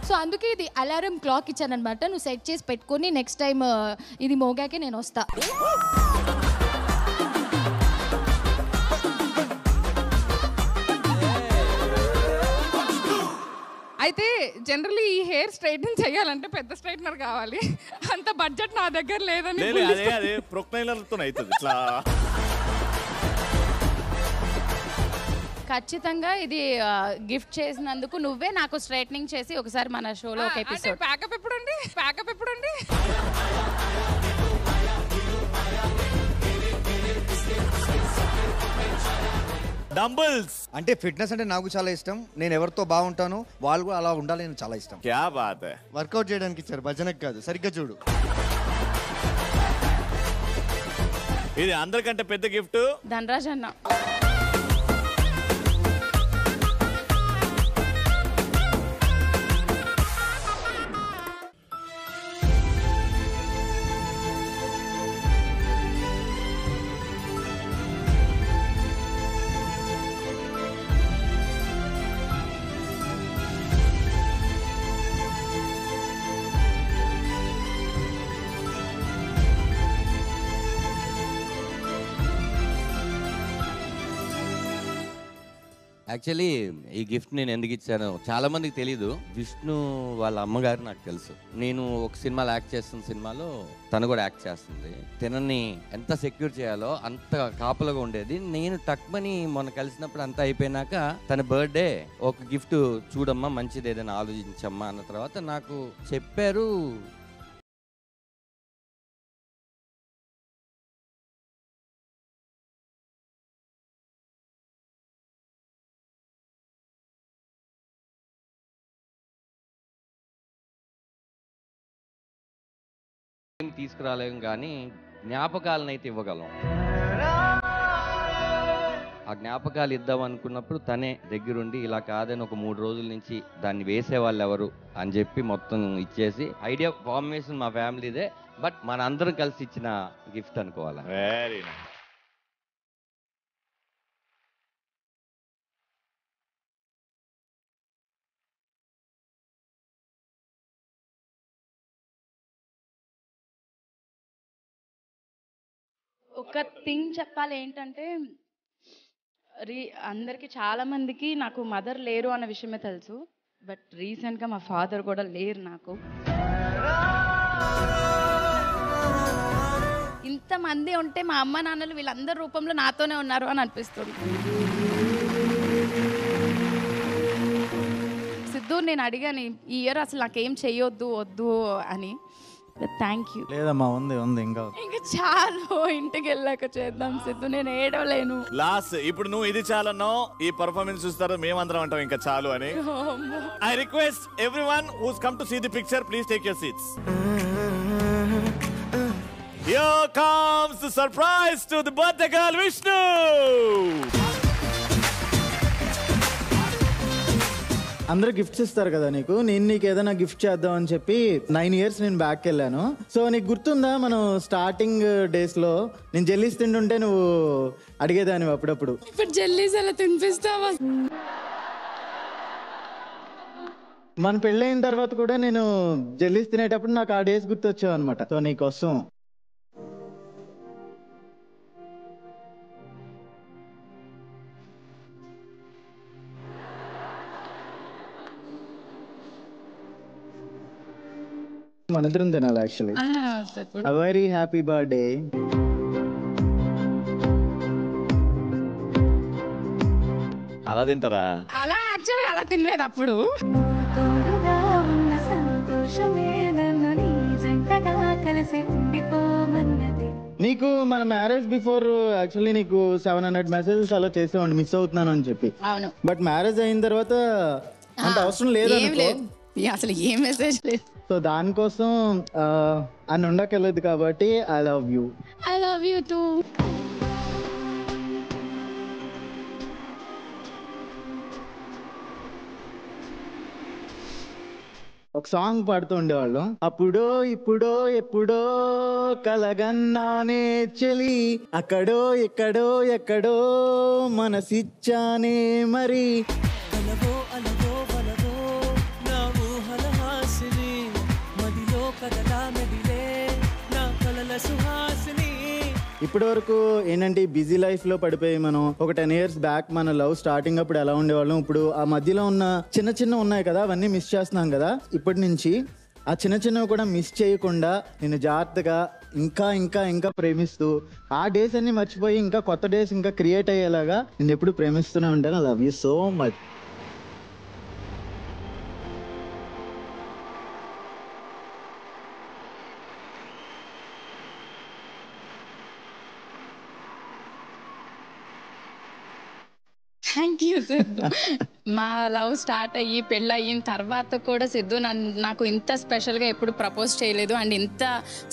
సో అందుకే ఇది అలారం క్లాక్ ఇచ్చాను అనమాట. నువ్వు సెట్ చేసి పెట్టుకొని నెక్స్ట్ టైం ఇది మోగాకే నేను వస్తా. అయితే జనరల్లీ ఈ హెయిర్ స్ట్రైట్నింగ్ చేయాలంటే పెద్ద స్ట్రైట్నర్ కావాలి. అంత బడ్జెట్ నా దగ్గర లేదని. అదే ప్రొక్లైనర్తో అవుతుంది ఇట్లా. ఖచ్చితంగా ఇది గిఫ్ట్ చేసినందుకు నువ్వే నాకు స్ట్రైట్నింగ్ చేసి ఒకసారి మన షోలో ఒక ఎపిసోడ్. ప్యాకప్ ఎప్పుడుండి? డంబుల్స్ అంటే ఫిట్నెస్ అంటే నాకు చాలా ఇష్టం. నేను ఎవరితో బాగుంటాను వాళ్ళు కూడా అలా ఉండాలి, నేను చాలా ఇష్టం. క్యా బాత్ హై. వర్కౌట్ చేయడానికి ఇచ్చారు, భజనకు కాదు. సరిగ్గా చూడు. ఇది అందరికంటే పెద్ద గిఫ్ట్ ధనరాజ్ అన్న. యాక్చువల్లీ ఈ గిఫ్ట్ నేను ఎందుకు ఇచ్చానో చాలా మందికి తెలీదు. విష్ణు వాళ్ళ అమ్మగారు నాకు తెలుసు. నేను ఒక సినిమాలో యాక్ట్ చేస్తున్న సినిమాలో తను కూడా యాక్ట్ చేస్తుంది. తనని ఎంత సెక్యూర్ చేయాలో అంత కాపలుగా ఉండేది. నేను టక్మని మొన్న కలిసినప్పుడు అంతా అయిపోయినాక తన బర్త్డే ఒక గిఫ్ట్ చూడమ్మా, మంచిది ఏదైనా ఆలోచించమ్మా అన్న తర్వాత నాకు చెప్పారు. తీసుకురాలేం కానీ జ్ఞాపకాలను అయితే ఇవ్వగలం. ఆ జ్ఞాపకాలు ఇద్దాం అనుకున్నప్పుడు తనే దగ్గరుండి ఇలా కాదని ఒక 3 రోజుల నుంచి దాన్ని వేసేవాళ్ళు ఎవరు అని చెప్పి మొత్తం ఇచ్చేసి, ఐడియా ఫార్మేషన్ మా ఫ్యామిలీదే, బట్ మన అందరం కలిసి ఇచ్చిన గిఫ్ట్ అనుకోవాలి. Very nice. ఒక థింగ్ చెప్పాలి ఏంటంటే, అందరికి చాలా మందికి నాకు మదర్ లేరు అన్న విషయమే తెలుసు, బట్ రీసెంట్గా మా ఫాదర్ కూడా లేరు నాకు. ఇంతమంది ఉంటే మా అమ్మ నాన్నలు వీళ్ళందరి రూపంలో నాతోనే ఉన్నారు అని అనిపిస్తుంది. సిద్ధు, నేను అడిగాను ఈ ఇయర్ అసలు నాకేం చెయ్యొద్దు వద్దు అని. Thank you. లేదమ్మా, ఉంది ఇంకా చాలు, ఇంటికి వెళ్ళాక చేద్దాం సిద్ధు, నేను ఏడవలేను. లాస్ట్ ఇప్పుడు నువ్వు ఇది చాలన్నావు, ఈ పర్ఫార్మెన్స్ చూస్తారు మేమందరం అంటాం ఇంకా చాలు అని. I request everyone who's come to see the picture, please take your seats. Here comes the surprise to the birthday girl Vishnu. అందరూ గిఫ్ట్స్ ఇస్తారు కదా నీకు, నేను నీకు ఏదైనా గిఫ్ట్ చేద్దాం అని చెప్పి 9 years నేను బ్యాక్ వెళ్ళాను. సో నీకు గుర్తుందా మనం స్టార్టింగ్ డేస్ లో నేను జెల్లీస్ తింటుంటే నువ్వు అడిగేదాన్ని అప్పుడప్పుడు. ఇప్పుడు జెల్లీస్ అలా తినిపిస్తావా? మన పెళ్ళైన తర్వాత కూడా నేను జెల్లీస్ తినేటప్పుడు నాకు ఆ డేస్ గుర్తొచ్చావు అనమాట. సో నీకోసం మనిద్దరం తినాలి యాక్చువల్లీ. Very happy birthday. అలా తింటారా? అలా యాక్చువల్లీ అలా తినలేదు అప్పుడు. నీకు మన మ్యారేజ్ బిఫోర్ యాక్చువల్లీ నీకు 700 మెసేజెస్ అలా చేసేవాడిని మిస్ అవుతున్నాను అని చెప్పి. అవును. బట్ మ్యారేజ్ అయిన తర్వాత అంత అవసరం లేదు అసలు ఏ మెసేజ్ లేదు. సో దానికోసం అని ఉండకెళ్ళదు కాబట్టి I love you. I love you two. ఒక సాంగ్ పాడుతూ ఉండేవాళ్ళం. అప్పుడో ఇప్పుడో ఎప్పుడో కలగన్నానే చెలి, అక్కడో ఎక్కడో ఎక్కడో మనసిచ్చానే మరి. అలవో అలవో వలవో నా ఊహల హాసిని, మదిలో కదలా మెదిలే నా కలల సుహాసిని. ఇప్పటి వరకు ఏంటంటే బిజీ లైఫ్ లో పడిపోయి మనం ఒక 10 years బ్యాక్ మన లవ్ స్టార్టింగ్ అప్పుడు ఎలా ఉండేవాళ్ళం, ఇప్పుడు ఆ మధ్యలో ఉన్న చిన్న చిన్న ఉన్నాయి కదా అవన్నీ మిస్ చేస్తున్నాం కదా. ఇప్పటి నుంచి ఆ చిన్న చిన్నవి కూడా మిస్ చేయకుండా నేను జాగ్రత్తగా ఇంకా ఇంకా ఇంకా ప్రేమిస్తూ ఆ డేస్ అన్ని మర్చిపోయి ఇంకా కొత్త డేస్ ఇంకా క్రియేట్ అయ్యేలాగా నేను ఎప్పుడు ప్రేమిస్తూనే ఉంటాను. I love you so much. Thank you Siddhu. మా లవ్ స్టార్ట్ అయ్యి పెళ్ళి అయిన తర్వాత కూడా సిద్ధు నాకు ఇంత స్పెషల్గా ఎప్పుడు ప్రపోజ్ చేయలేదు. అండ్ ఇంత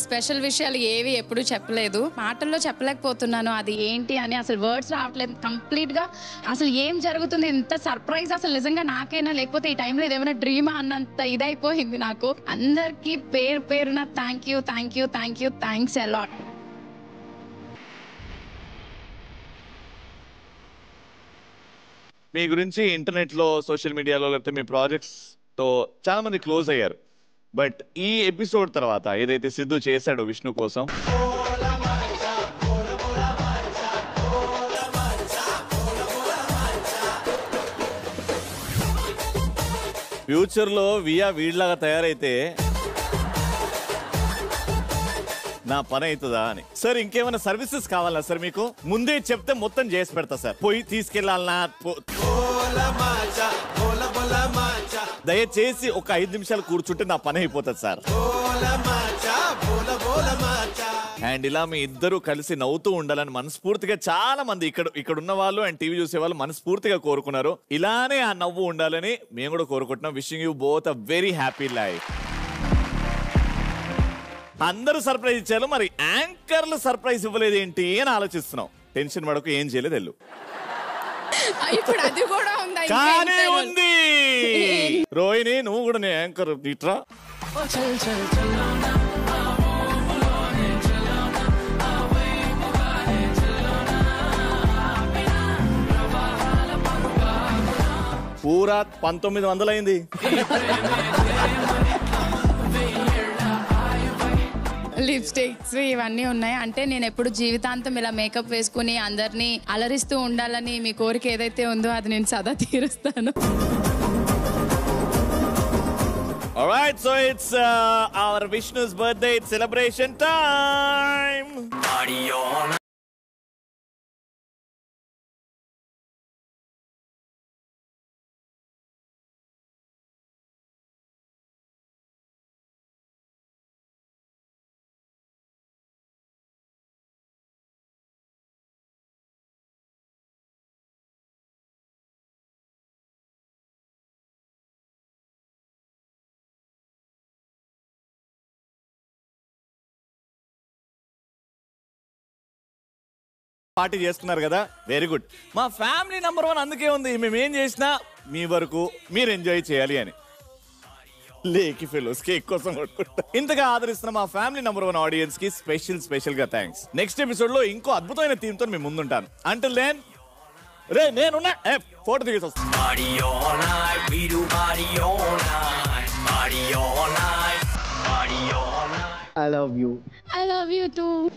స్పెషల్ విషయాలు ఏవి ఎప్పుడు చెప్పలేదు. మాటల్లో చెప్పలేకపోతున్నాను అది ఏంటి అని, అసలు వర్డ్స్ రావట్లేదు కంప్లీట్గా. అసలు ఏం జరుగుతుంది, ఇంత సర్ప్రైజ్ అసలు నిజంగా నాకైనా లేకపోతే ఈ టైంలో ఇదేమైనా డ్రీమా అన్నంత ఇదైపోయింది నాకు. అందరికీ పేరు పేరున thank you thank you thank you thanks a lot. మీ గురించి ఇంటర్నెట్ లో సోషల్ మీడియాలో లేకపోతే మీ ప్రాజెక్ట్స్ తో చాలా మంది క్లోజ్ అయ్యారు. బట్ ఈ ఎపిసోడ్ తర్వాత ఏదైతే సిద్ధు చేశాడో విష్ణు కోసం, ఫ్యూచర్ లో వీళ్ళలాగా తయారైతే నా పని అవుతుందా అని. సార్ ఇంకేమైనా సర్వీసెస్ కావాలా సార్? మీకు ముందే చెప్తే మొత్తం చేసి పెడతా సార్. పోయి తీసుకెళ్ళాలన్నా దయచేసి ఒక 5 నిమిషాలు కూర్చుంటే నా పని అయిపోతుంది సార్. అండ్ ఇలా మీ ఇద్దరు కలిసి నవ్వుతూ ఉండాలని మనస్ఫూర్తిగా చాలా మంది ఇక్కడ ఉన్న వాళ్ళు అండ్ టీవీ చూసే వాళ్ళు మనస్ఫూర్తిగా కోరుకున్నారు. ఇలానే ఆ నవ్వు ఉండాలని మేము కూడా కోరుకుంటున్నాం. Wishing you both a very happy life. అందరూ సర్ప్రైజ్ ఇచ్చారు, మరి యాంకర్లు సర్ప్రైజ్ ఇవ్వలేదు ఏంటి అని ఆలోచిస్తున్నాం. టెన్షన్ పడకు, ఏం చేయలేదు వెళ్ళు. ఇప్పుడు అది కూడా ఉందా? కానీ ఉంది. రోహిణి నువ్వు కూడా నీ యాంకర్ ఇట్రా. పూరా 1900 అయింది. లిప్స్టిక్స్ ఇవన్నీ ఉన్నాయి. అంటే నేను ఎప్పుడు జీవితాంతం ఇలా మేకప్ వేసుకుని అందరినీ అలరిస్తూ ఉండాలని మీ కోరిక ఏదైతే ఉందో అది నేను సదా తీరుస్తాను. Alright, so it's our Vishnu's birthday. It's celebration time. Party on. Party చేసుకున్నారు కదా, వెరీ గుడ్. మా ఫ్యామిలీ నంబర్ 1 అందుకే ఉంది. మేము ఏం చేసినా మీ వరకు మీరు ఎంజాయ్ చేయాలి అని. లేకి ఫెలోస్ కేక్ కోసం కొట్టుకుంటా. ఇంతగా ఆదరిస్తున్న మా ఫ్యామిలీ #1 ఆడియన్స్ కి స్పెషల్ గా థ్యాంక్స్. నెక్స్ట్ ఎపిసోడ్ లో ఇంకో అద్భుతమైన థీమ్ తో మేము ముందుంటాను. అంటిల్ దెన్ రే నేనున్నా ఫోటో దిగేసి వస్తాను. I love you. I love you too.